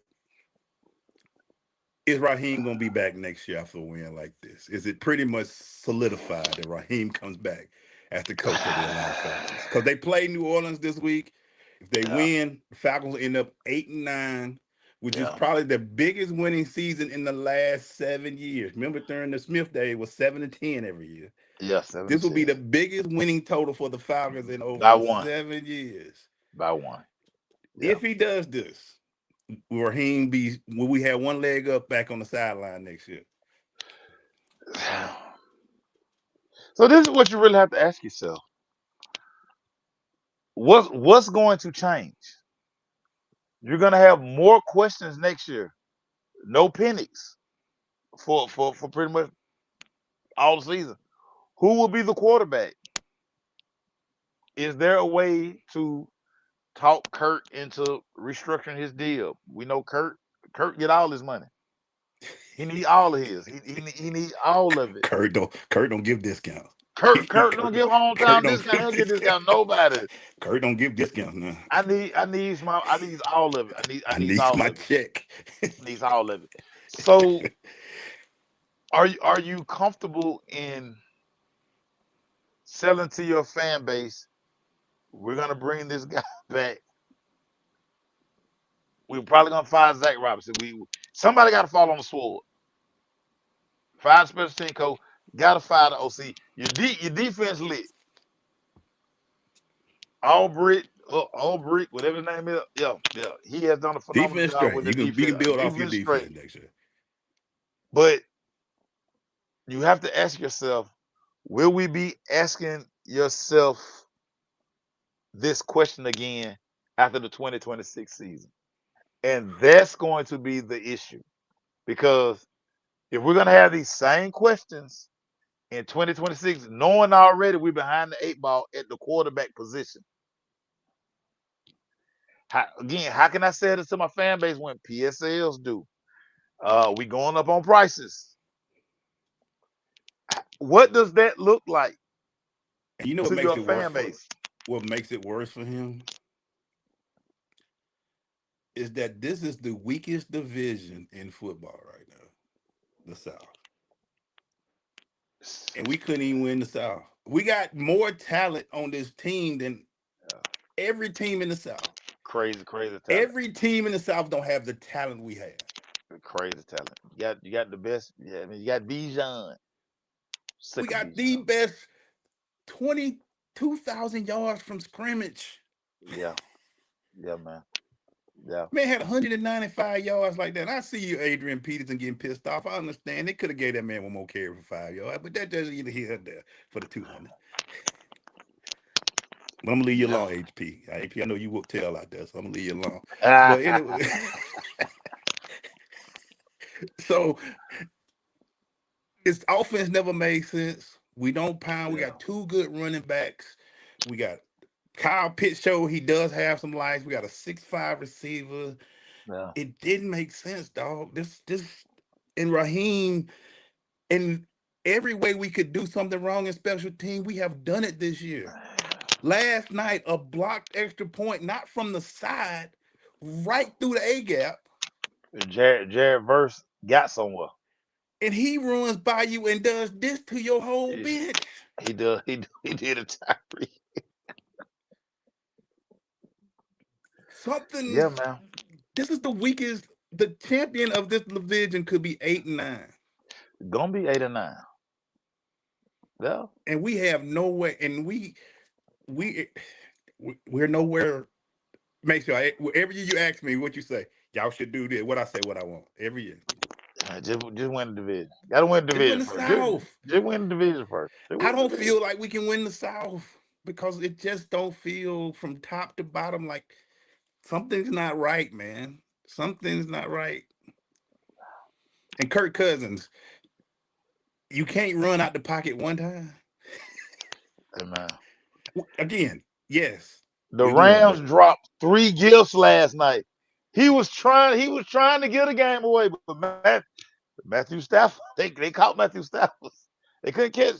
Is Raheem gonna be back next year after a win like this? Is it pretty much solidified that Raheem comes back as the coach of the Atlanta Falcons? Because they play New Orleans this week. If they Yeah, win, the Falcons will end up 8-9, which is yeah, probably the biggest winning season in the last 7 years. Remember, during the Smith day, it was 7-10 every year. yeah, seven This and will be ten the biggest winning total for the Falcons in by over one, 7 years. by one. Yeah. If he does this, will we have one leg up back on the sideline next year? So this is what you really have to ask yourself. What's going to change? You're gonna have more questions next year no Penix for pretty much all the season. Who will be the quarterback? Is there a way to talk Kurt into restructuring his deal? We know Kurt get all his money. He need all of his. He need all of it. Kurt don't give discounts. Kurt don't Kurt give Kurt hometown don't discount. He give don't get discounts. discount nobody. Kurt don't give discounts now. I need all of it. I I need need all my of it. check. Needs all of it. So are you comfortable in selling to your fan base? We're gonna bring this guy back. We're probably gonna fire Zach Robinson. We somebody got to fall on the sword. Fire the special team coach. Got to fire the OC. Your defense lit. All brick, whatever his name is. Yeah, yeah. He has done a phenomenal Defense job straight. with the You defense. can build off your Defense straight. defense next year. But you have to ask yourself, will we be asking yourself this question again after the 2026 season? And that's going to be the issue. Because if we're going to have these same questions in 2026, knowing already we're behind the eight ball at the quarterback position, how can I say this to my fan base when PSLs do? We going up on prices. What does that look like And you know what to makes your it worse fan for base? what makes it worse for him is that this is the weakest division in football right now, the South. And we couldn't even win the South. We got more talent on this team than every team in the South. Crazy, crazy talent. Every team in the South don't have the talent we have. Crazy talent. You got the best. Yeah, I mean you got Bijan. We Sick of got the Bijan. best 22,000 yards from scrimmage. Yeah, yeah, man. Yeah, Man had 195 yards like that. And I see you, Adrian Peterson, getting pissed off. I understand they could have gave that man one more carry for 5 yards, but that doesn't either here or there for the 200. But I'm gonna leave you yeah. alone, HP. HP, I know you whoop tail out there, so I'm gonna leave you alone. But Ah, anyway, so his offense never made sense. We don't pound. We yeah, got two good running backs. We got Kyle Pitts show he does have some lights. We got a 6'5" receiver. yeah. It didn't make sense, dog. This and Raheem, in every way we could do something wrong in special team, we have done it this year. Last night, a blocked extra point, not from the side, right through the A gap, Jared Verse got somewhere. and he runs by you and does this to your whole He, bench. he did a Tyree. Something. Yeah, man. This is the weakest. The champion of this division could be 8-9, Gonna be 8 and 9. Yeah, and we have no way. And we we're nowhere. Make sure every year you ask me what you say. Y'all should do this. What I say, what I want every year. just win the division. Got to win the Just win division the first. South. Just win the division first. Just I win the don't division. feel like we can win the South because it just don't feel from top to bottom like something's not right, man. Something's not right. And Kirk Cousins, you can't run out the pocket one time. Hey, man. Again, yes, The we won, Rams but dropped 3 gifts last night. He was trying to get a game away, but Matthew Stafford, they caught Matthew Stafford. They couldn't catch.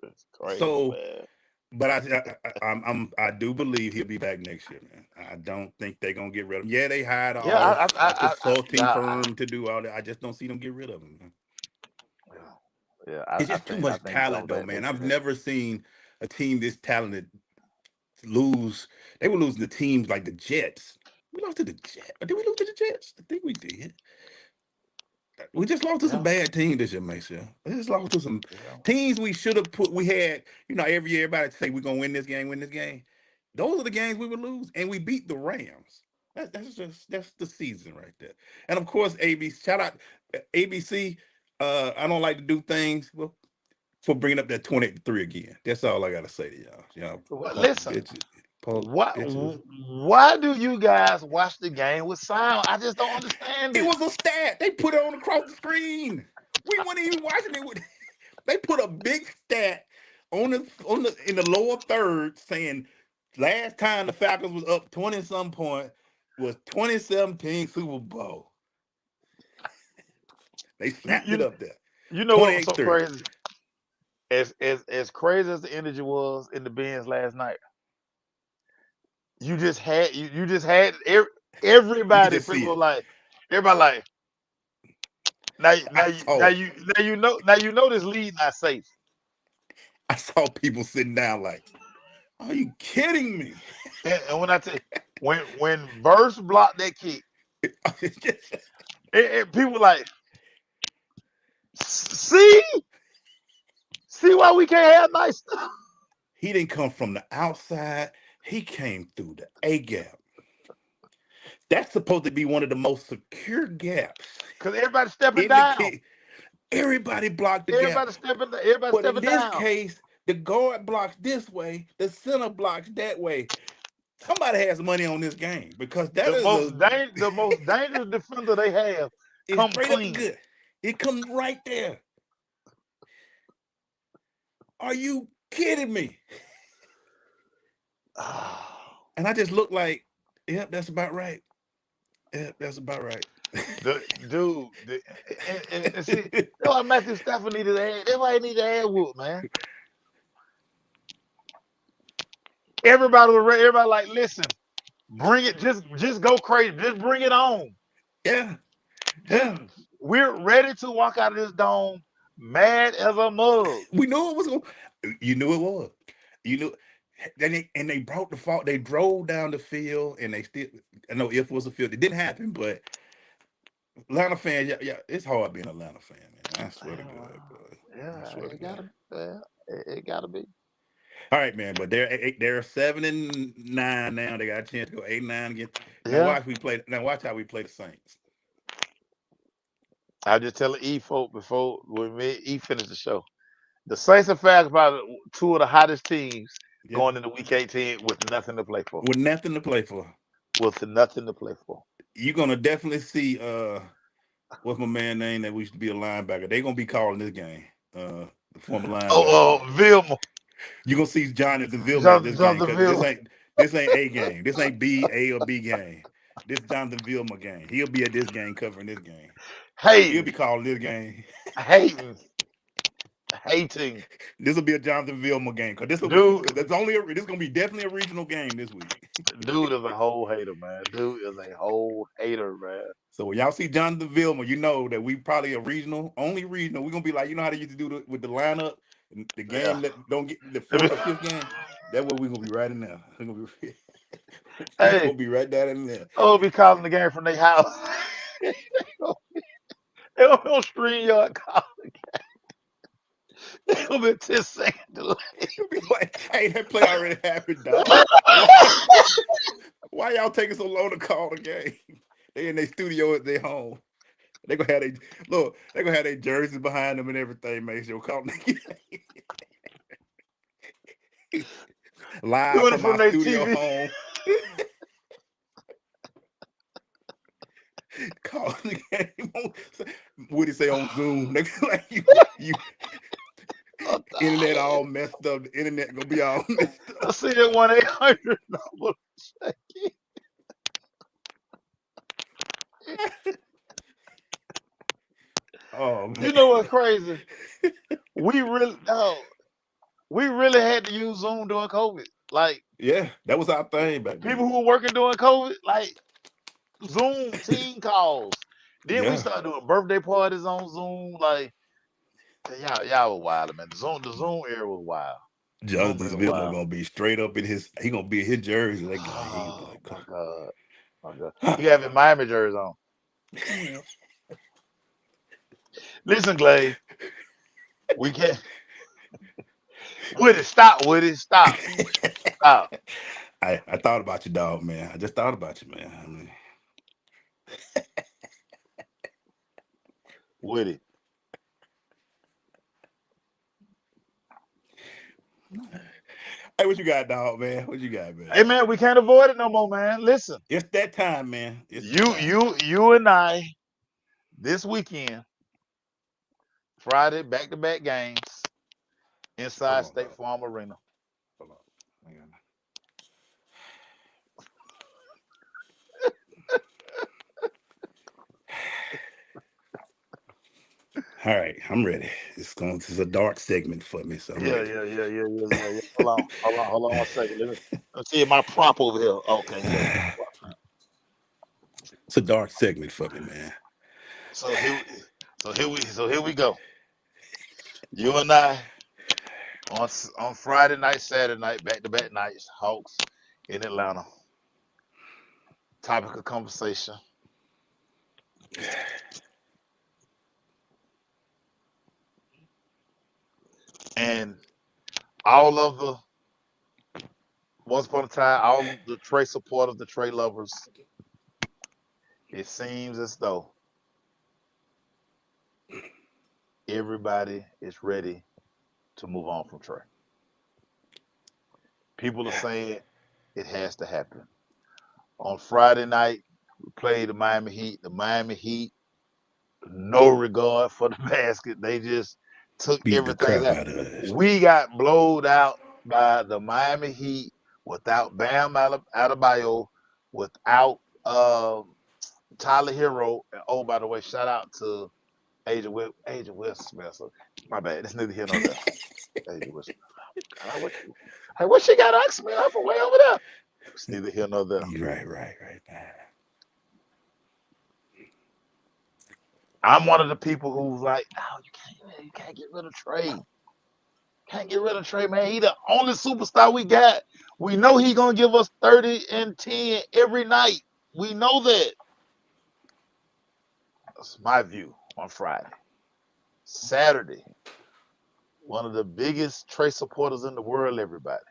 It's crazy, so man. but I do believe he'll be back next year, man. I don't think they're gonna get rid of him. Yeah, they hired Yeah, a consulting yeah, firm to do all that. I just don't see them get rid of him, man. yeah. It's I just too think much he talent, comes though, back man. next I've year. never seen a team this talented lose. They were losing to teams like the Jets. We lost to the Jets. Did we lose to the Jets? I think we did. We just lost to some Yeah, bad teams this year, Maceo. We just lost to some yeah, teams we should have put. We had, every year everybody say we're gonna win this game, win this game. Those are the games we would lose, and we beat the Rams. That's the season right there. And of course, ABC. Shout out ABC. I don't like to do things well for bringing up that 23 again. That's all I gotta say to y'all. Y'all Well, punk listen, bitches. Why Pictures. why do you guys watch the game with sound? I just don't understand It it. was a stat. They put it on across the screen. We weren't even watching it. They put a big stat on the in the lower third saying last time the Falcons was up 20 some point was 2017 Super Bowl. They You snapped it you up there. you know what was so 28-3. crazy? As crazy as the energy was in the Benz last night, you just had You could everybody just pretty see much it. like everybody like now I saw it. now you know this lead not safe. I saw people sitting down like, are you kidding me? And when I tell you, when Verse blocked that kick, people like see see why we can't have nice stuff He didn't come from the outside. He came through the A gap. That's supposed to be one of the most secure gaps because everybody stepping in the down, kid. Everybody blocked the gap. everybody But in stepping this down. case, the guard blocks this way, the center blocks that way. Somebody has money on this game because that is The most dangerous defender they have it's come straight up the clean. good. It comes right there. Are you kidding me? And I just look like, yep, that's about right. Yep, that's about right. The dude, and see, that's why Matthew Stafford needed to add. That's why he needed to add Wood, man. Everybody like, listen, bring it, just go crazy, just bring it on. Yeah, Just yeah. we're ready to walk out of this dome mad as a mug. We knew it was going. You knew it was. You knew. And they brought the fault. They drove down the field, and they still. I know if it was a field, it didn't happen. But Atlanta fan, yeah, yeah, it's hard being an Atlanta fan, man. I swear to God, boy. I Yeah, swear to it God. gotta, yeah, it gotta be. All right, man. But they're 7-9 now. They got a chance to go 8-9 again. Now Yeah, watch we play. Now watch how we play the Saints. I just telling E folk before when me and E finish the show. The Saints and Falcons probably two of the hottest teams Yeah, going into Week 18 with nothing to play for. with nothing to play for. With nothing to play for. You're gonna definitely see what's my man name that we used to be a linebacker. They're gonna be calling this game. The former linebacker. Vilma, You're gonna see Jonathan Vilma at this game Jonathan because this Vilma, ain't this ain't A game. This ain't A or B game. This Jonathan Vilma game. He'll be at this game covering this game. He'll hating, be calling this game. hating, hating, This will be a Jonathan Vilma game because this will be dude. because this gonna be definitely a regional game this week. Dude is a whole hater, man. Dude is a whole hater, man. So when y'all see Jonathan Vilma, you know that we probably a regional, only regional. We're gonna be like, you know how they used to do with the lineup, and the Yeah. game that don't get the fourth or fifth game. That's what we're gonna be right in there. We Hey, gonna be right down in there. I'll be calling the game from their house. They don't stream yard call. They gonna be 10 second delay. You'll be like, hey, that play already happened, dog. Why, why y'all taking so long to call the game? They in their studio at their home. They gonna have they gonna have their jerseys behind them and everything, Maceo. Call the game live Doing it from from our their studio TV. home. Call the game on, what do you say on Zoom? They be like you I'm internet dying. all messed up. The internet gonna be all messed I up. see that 1-800 number. Oh man. You know what's crazy? We really no, we really had to use Zoom during COVID. Like Yeah, that was our thing back people then. who were working during COVID, like Zoom team calls. Then we Yeah. started doing birthday parties on Zoom. Like y'all was wild, man. The Zoom era was wild. Zoom Jonathan era Vilma wild. gonna be straight up in his he gonna be in his jersey that game. He gonna be Oh like, my god, my god. He have his Miami jersey on. Listen, Glaze, we can't. Woody, stop. Woody, stop. Stop. I thought about you, dog, man. I just thought about you, man. I mean, Woody. Hey, what you got, dog, man? What you got, Hey man? man, we can't avoid it no more, man. Listen, It's that time, man. It's the you time. you you and I this weekend, Friday, back to back games Hold inside on, State dog. Farm Arena. Hold on. Hang on. All right, I'm ready. This is a dark segment for me, so I'm Yeah, ready. yeah, yeah, yeah, yeah, yeah, yeah. Hold on one second. Let's see my prop over here. Okay, yeah, we got the prop now. It's a dark segment for me, man. So here we go. You and I on Friday night, Saturday night, back to back nights, Hawks in Atlanta. Topic of conversation. And all of the once upon a time, all the Trey supporters, the Trey lovers, it seems as though everybody is ready to move on from Trey. People are saying it has to happen. On Friday night, we played the Miami Heat. The Miami Heat, no regard for the basket. They just took Beat the everything crap out. out of us. We got blowed out by the Miami Heat without Bam Adebayo, without Tyler Hero. And oh, by the way, shout out to Agent Will Smith. So, my bad. It's neither here nor there. Agent Will Smith. God, what she got asked me from way over there? It's neither here nor there. You right, man. I'm one of the people who's like, oh, you can't get rid of Trey. Can't get rid of Trey, man. He the only superstar we got. We know he gonna give us 30 and 10 every night. We know that. That's my view on Friday. Saturday, one of the biggest Trey supporters in the world, everybody.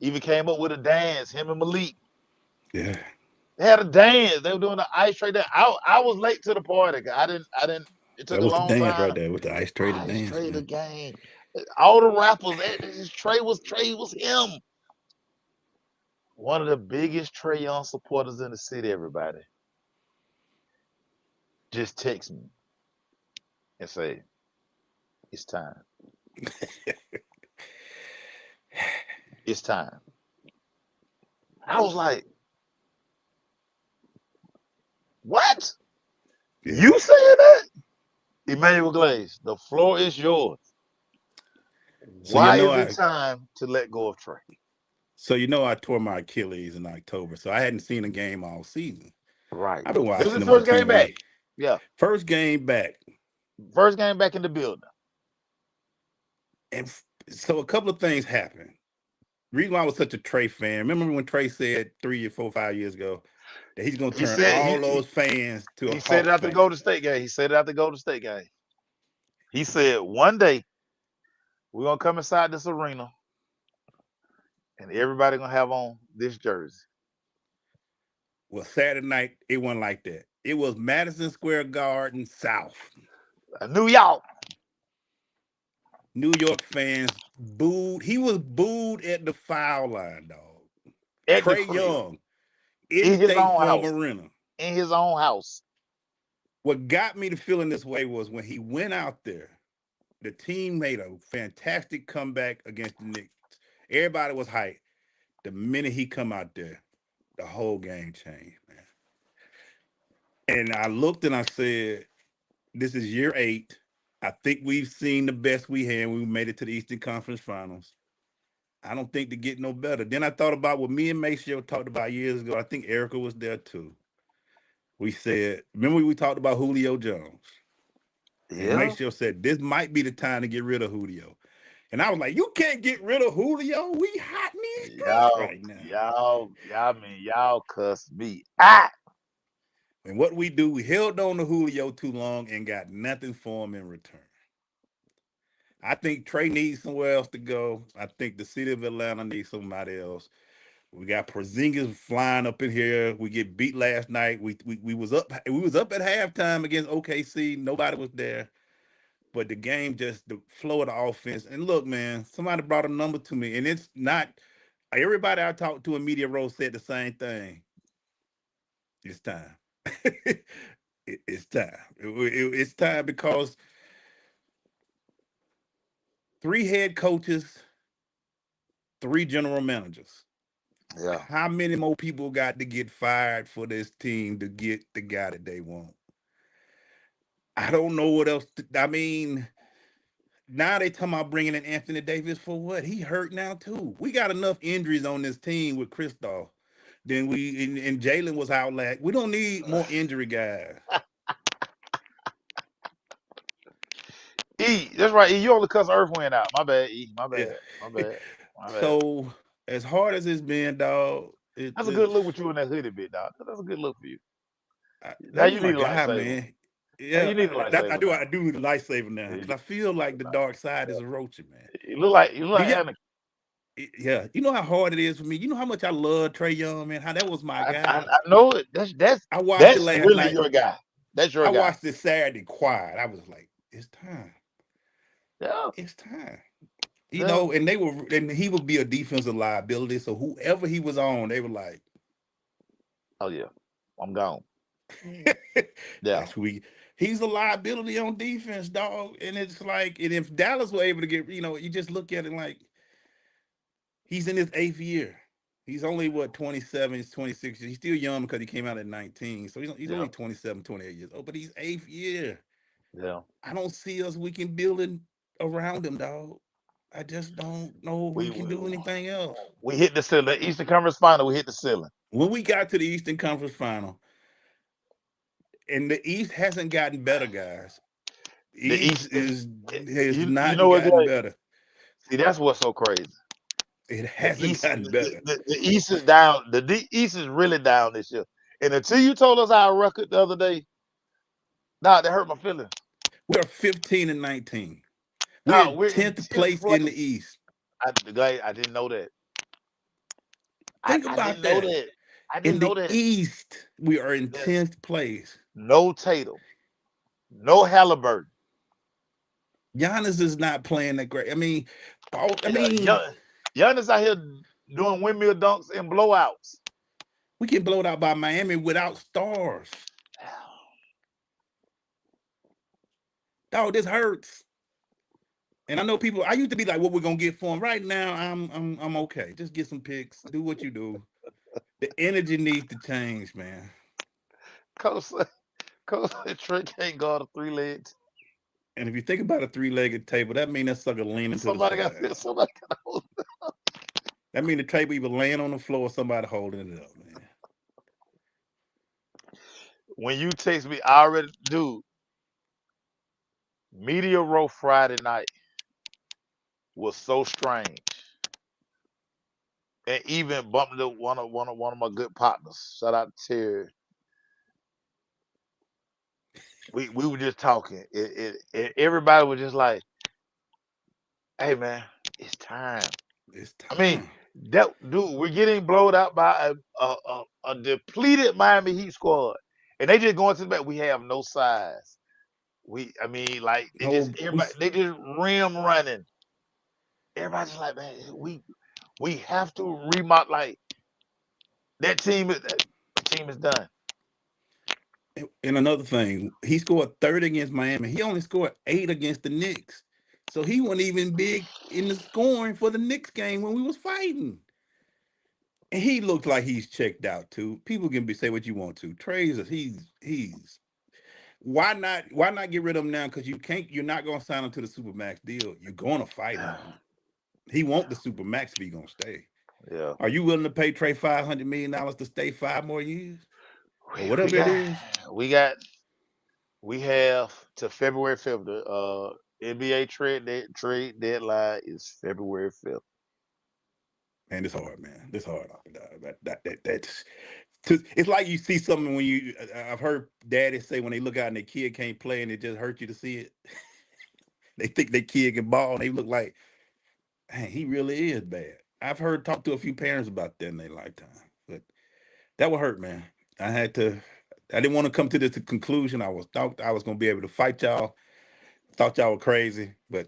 Even came up with a dance, him and Malik. Yeah, They had a dance. They were doing the ice trade. I was late to the party. I didn't. It took that a was the long dance right time. there with the ice traded Ice dance, trade the man. game. All the rappers. Trey was him. One of the biggest Trae Young supporters in the city. Everybody just text me and say it's time. It's time. I was like, what? Yeah. You saying that? Emmanuel Glaze, the floor is yours. So you Why know is it I time to let go of Trey? I tore my Achilles in October, so I hadn't seen a game all season. Right. I've been This is watching his him on first game back. TV. Yeah. First game back, First game back in the building. and so a couple of things happened. Reason why I was such a Trey fan. Remember when Trey said 3 or 4, 5 years ago that he's gonna He turn said all he those fans to a he said it Hawks after the Golden fans? State game. He said it after the Golden State game. He said one day we're gonna come inside this arena and everybody gonna have on this jersey. Well, Saturday night it wasn't like that. It was Madison Square Garden South. New York New York fans booed. He was booed at the foul line, dog. at the Trae crib Young in in his State own Farm house. Arena. In his own house. What got me to feeling this way was when he went out there, the team made a fantastic comeback against the Knicks. Everybody was hyped. The minute he come out there, the whole game changed, man. And I looked and I said, this is year 8. I think we've seen the best we had. We made it to the Eastern Conference Finals. I don't think to get no better. Then I thought about what me and Maceo talked about years ago. I think Erica was there too. We said, remember we talked about Julio Jones? And Yeah. Maceo said, this might be the time to get rid of Julio. And I was like, you can't get rid of Julio. We hot in these streets Y'all, right now. y'all cuss me. Ah, And what we do, we held on to Julio too long and got nothing for him in return. I think Trey needs somewhere else to go. I think the city of Atlanta needs somebody else. We got Porzingis flying up in here. We get beat last night. We was up at halftime against OKC. Nobody was there. but the game just the flow of the offense. And look, man, somebody brought a number to me, and it's not everybody I talked to in media row said the same thing. It's time. It's time. It's time because three head coaches, three general managers. Yeah. How many more people got to get fired for this team to get the guy that they want? I don't know what else. I mean, now they talking about bringing in Anthony Davis for what? He hurt now too. We got enough injuries on this team with Kristoff. Then and Jalen was out last. We don't need more injury guys. E, that's right. E, you only cuss Earth Wind out. My bad. E, my Yeah. bad. My bad. My bad. So as hard as it's been, dog, That's a good look with you in that hoodie, bit dog. That's a good look for you. Now that you was my need a guy, lightsaber. man. Now Yeah, you need a that I lightsaber do. now. I do need a lightsaber now Yeah, because I feel like the dark side is approaching, man. you look Do like you? Anakin. Yeah, you know how hard it is for me. You know how much I love Trae Young, man. How that was my guy. I know it. I watched it That's last really night. your guy. That's your I guy. watched it Saturday quiet. I was like, it's time. Yeah. It's time. Yeah. And and he would be a defensive liability. So whoever he was on, they were like, Oh yeah. I'm gone. Yeah. that's who he's a liability on defense, dog. And it's like, and if Dallas were able to get, you just look at it like he's in his eighth year. He's only what 27, he's 26. He's still young because he came out at 19. So he's Yeah. only 27, 28 years old, but he's eighth year. Yeah. I don't see us we can build it around him, dog. I just don't know if we We can we, do anything else. we hit the ceiling. The Eastern Conference Final. We hit the ceiling. When we got to the Eastern Conference Final, and the East hasn't gotten better, guys. The East East is. is has You know not what? gotten better. See, that's what's so crazy. It The hasn't East, gotten better. the East is down. The East is really down this year. And until you told us our record the other day, nah, that hurt my feelings. We're 15 and 19. We're Nah, in we're in 10th tenth place in the place. East. I didn't know that. Think I about didn't know that. that. I In didn't know the that. East, we are in There's 10th place. no Tatum, no Halliburton. Giannis is not playing that great. I mean, I And, mean, Giannis out here doing windmill dunks and blowouts. we get blown out by Miami without stars. Dog, this hurts. And I know people. I used to be like, "What we're gonna get for him?" Right now, I'm okay. Just get some picks. Do what you do. The energy needs to change, man. Coach, Coach said Trey can't guard a 3 legs. And if you think about a three-legged table, that means that sucker leaning to the Somebody got side. somebody got hold. That means the table either laying on the floor or somebody holding it up, man. When you text me, I already dude. Media Row Friday night was so strange, and even bumped into one of my good partners. Shout out to Terry. We were just talking. Everybody was just like, "Hey man, it's time." It's I mean, time. that dude, we're getting blowed out by a depleted Miami Heat squad, and they just going to the back. We have no size. I mean, like they just No, we everybody, they just rim running. Everybody's like, man, we have to remodel. Like that team is done. and another thing, he scored 30 against Miami. He only scored 8 against the Knicks. So he wasn't even big in the scoring for the Knicks game when we was fighting. And he looked like he's checked out too. People can say what you want to. Trey's he's why not get rid of him now? Because you're not gonna sign him to the Supermax deal. You're gonna fight him on it. He want the Supermax if he gonna stay. Yeah, Are you willing to pay Trey $500 million to stay 5 more years? Or we whatever it got is? we got we have to February 5th. The NBA trade deadline is February 5th. Man, it's hard, man. This hard. That's it's like you see something when I've heard daddies say when they look out and their kid can't play and it just hurts you to see it. They think their kid can ball and they look like, hey, he really is bad. I've heard talk to a few parents about that in their lifetime. But that would hurt, man. I had to I didn't want to come to this conclusion. I was thought I was gonna be able to fight y'all. Thought y'all were crazy, but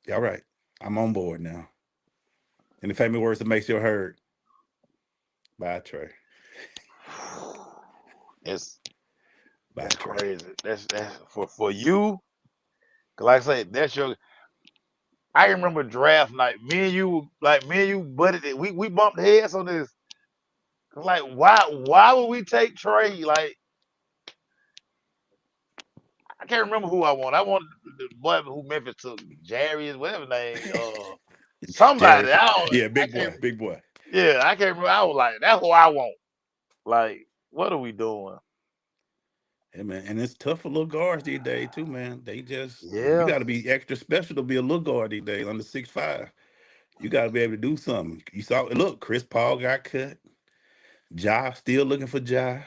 y'all right. I'm on board now. In the famous words of Maceo heard, bye Trey. It's Bye that's Trey. crazy. That's for you. 'Cause like I say, that's your. I remember draft night. Me and you, butted it. We bumped heads on this. 'Cause like, why would we take Trey? Like, I can't remember who I want. I want the boy who Memphis took, Jarius, whatever his name. Somebody. Jerry. Yeah, I big can't. boy, big boy. Yeah, I can't remember. I was like, that's who I want. Like, what are we doing? Yeah, man. And it's tough for little guards these days too, man. They just you Yeah, gotta be extra special to be a little guard these days under 6'5". You gotta be able to do something. You saw look, Chris Paul got cut. Ja still looking for Ja.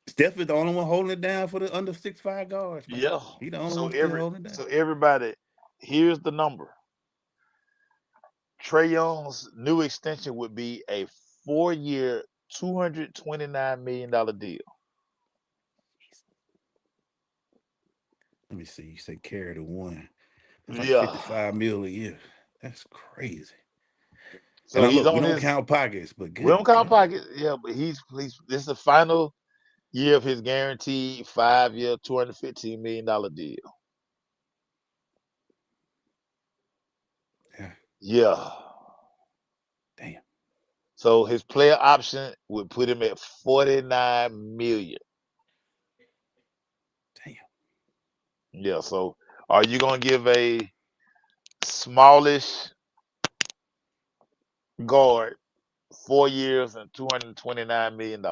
Steph is the only one holding it down for the under 6'5" guards, man. yeah. He the only So one still holding it down. everybody, here's the number. Trae Young's new extension would be a 4 year, $229 million deal. Let me see. You say carry the one. That's like Yeah. 55 mil a year. That's crazy. And So I he's look, we on don't his. count pockets, but We good don't count God. pocket. Yeah, but he's. This is the final year of his guaranteed 5 year, $215 million deal. Yeah. Yeah. Damn. So his player option would put him at 49 million. Damn. Yeah. So are you gonna give a smallish guard 4 years and $229 million?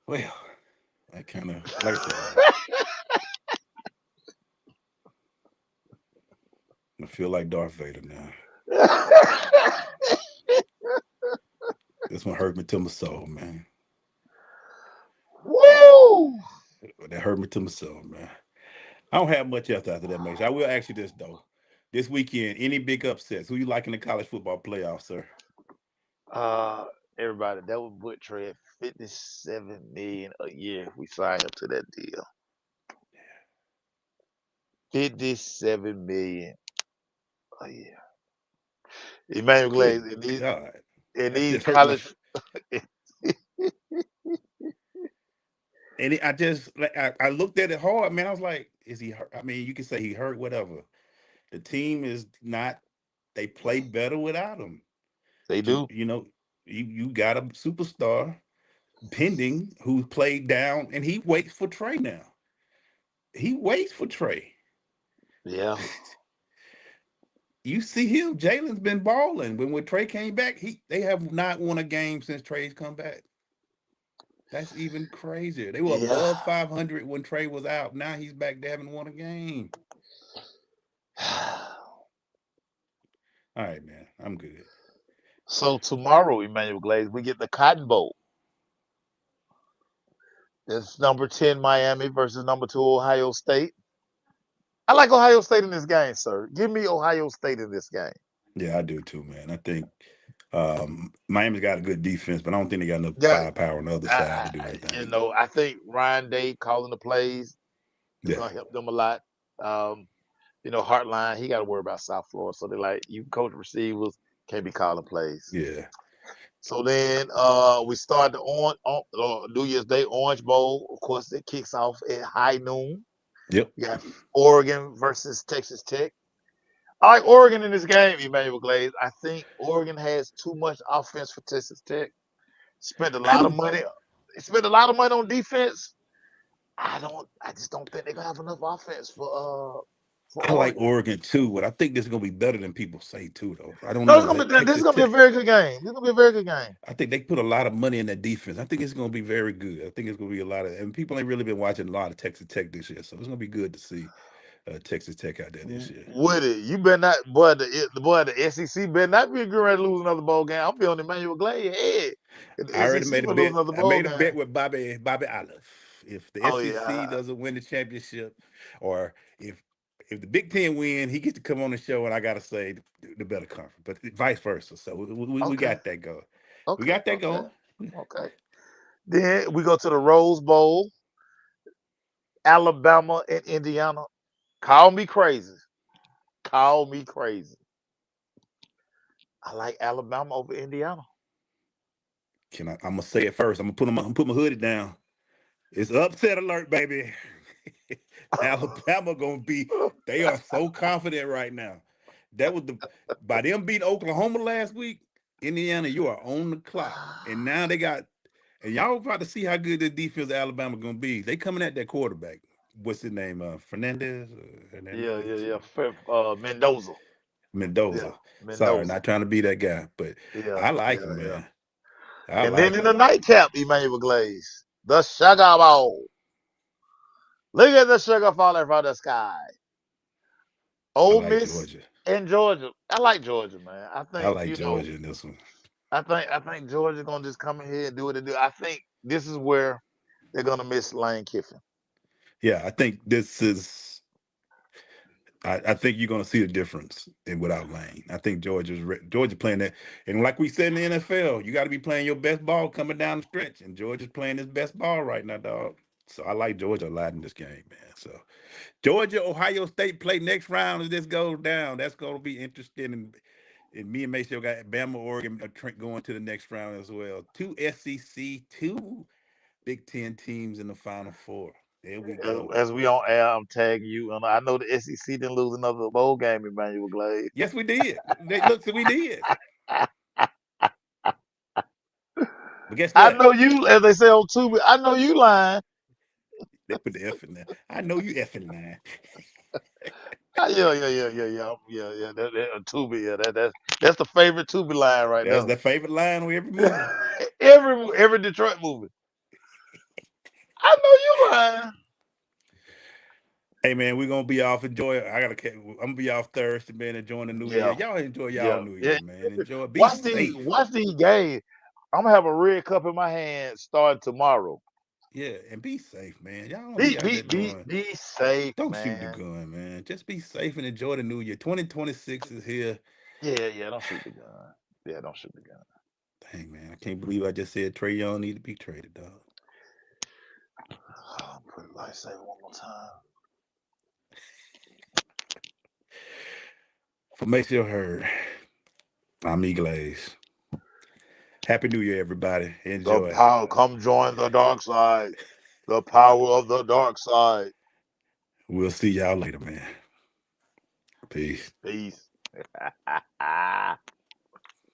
Well, that kind of like I said, man. I feel like Darth Vader now. This one hurt me to my soul, man. Woo! That hurt me to my soul, man. I don't have much else after that, Max. I will ask you this though. This weekend, any big upsets? Who you like in the college football playoffs, sir? Uh, everybody, that would put Trey at 57 million a year if we sign him to that deal. 57 million a year. Emmanuel Good Glaze God. in That these just hurt my college. and I just like I looked at it hard, man. I was like, is he hurt? I mean, you can say he hurt, whatever. The team is not they play better without him. They To do. you got a superstar pending who played down and he waits for Trey now. He waits for Trey. Yeah. You see him, Jalen's been balling. When Trey came back, they have not won a game since Trey's come back. That's even crazier. They were Yeah. above 500 when Trey was out. Now he's back. They haven't won a game. All right, man. I'm good. So tomorrow, Emmanuel Glaze, we get the Cotton Bowl. It's number 10 Miami versus number 2 Ohio State. I like Ohio State in this game, sir. Give me Ohio State in this game. Yeah, I do too, man. I think Miami's got a good defense, but I don't think they got enough Got, firepower on the other side to do anything. I think Ryan Day calling the plays is Yeah, gonna help them a lot. Um, Hartline, he got to worry about South Florida, so they're like, you coach receivers, can't be calling plays. yeah, So then we start the New Year's Day Orange Bowl. Of course, it kicks off at high noon. yep. You got Oregon versus Texas Tech. I like Oregon in this game, Emmanuel Glaze. I think Oregon has too much offense for Texas Tech. Spent a I lot of do. money. Spent a lot of money on defense. I just don't think they're gonna have enough offense for I like Oregon. Oregon too, but I think this is gonna be better than people say too, though. I don't No, know. That this is Texas gonna be a Tech, very good game. This is gonna be a very good game. I think they put a lot of money in that defense. I think it's gonna be very good. I think it's gonna be a lot of, and people ain't really been watching a lot of Texas Tech this year, so it's gonna be good to see Texas Tech out there this year. Woody, you better not, boy. The SEC better not be getting ready to lose another bowl game. I'm feeling Emmanuel Glaze head. If I the already SEC made a will lose bet. another I bowl made a game. bet with Bobby Olive. If the Oh SEC yeah. doesn't win the championship, or if the Big Ten win, he gets to come on the show, and I gotta say the better conference, but vice versa. So we Okay. got that going. We Okay. got that Okay. going. Okay. Then we go to the Rose Bowl. Alabama and Indiana. Call me crazy. Call me crazy. I like Alabama over Indiana. Can I'm gonna say it first. I'm gonna put my hoodie down. It's upset alert, baby. Alabama gonna be. They are so confident right now. That was the by them beating Oklahoma last week. Indiana, you are on the clock, and now they got. And y'all about to see how good the defense of Alabama gonna be. They coming at that quarterback. What's his name? Fernandez. Yeah, yeah, Hernandez. yeah. Mendoza. Yeah, Mendoza. Sorry, Mendoza. not trying to be that guy, but Yeah, I like yeah, him, yeah. man. I And then like in the him. nightcap, Emmanuel Glaze, the sugar bowl. Look at the sugar falling from the sky. I Ole like Miss Georgia. and Georgia. I like Georgia, man. I I think like Georgia in this one. I think Georgia's gonna just come in here and do what they do. I think this is where they're gonna miss Lane Kiffin. Yeah, I think this is. I think you're going to see the difference in without Lane. I think Georgia playing that, and like we said in the NFL, you got to be playing your best ball coming down the stretch, and Georgia's playing his best ball right now, dog. So I like Georgia a lot in this game, man. So Georgia, Ohio State play next round as this goes down. That's going to be interesting. And me and Maceo got Bama, Oregon going to the next round as well. Two SEC, two Big Ten teams in the Final Four. There we go. As we on air, I'm tagging you, and I know the SEC didn't lose another bowl game, Emmanuel Glaze. Yes, we did. Look, so we did. But guess I what? know you, as they say on Tubi. I know you lying. They put the F in there. I know you effing lying. Yeah, yeah, yeah, yeah, yeah. Tubi, yeah, that's the favorite Tubi line right That's there. their favorite line with every movie. every Detroit movie. I know you lying. Hey man, we're gonna be off. Enjoy. I'm gonna be off Thursday, man. Enjoying the new year. Yeah, Y'all enjoy y'all yeah, new yeah. year, man. Enjoy. Be safe. Watch these games. I'm gonna have a red cup in my hand starting tomorrow. Yeah, and be safe, man. Y'all don't be out there doing. Be safe, Don't shoot the man. gun, man. Just be safe and enjoy the new year. 2026 is here. Yeah, yeah. Don't shoot the gun. Yeah, don't shoot the gun. Dang man, I can't believe I just said Trae Young need to be traded, dog. Put it like say one more time. For Maceo Heard, I'm EGlaze. Happy New Year, everybody. The Enjoy. power, come join the dark side. The power of the dark side. We'll see y'all later, man. Peace. Peace.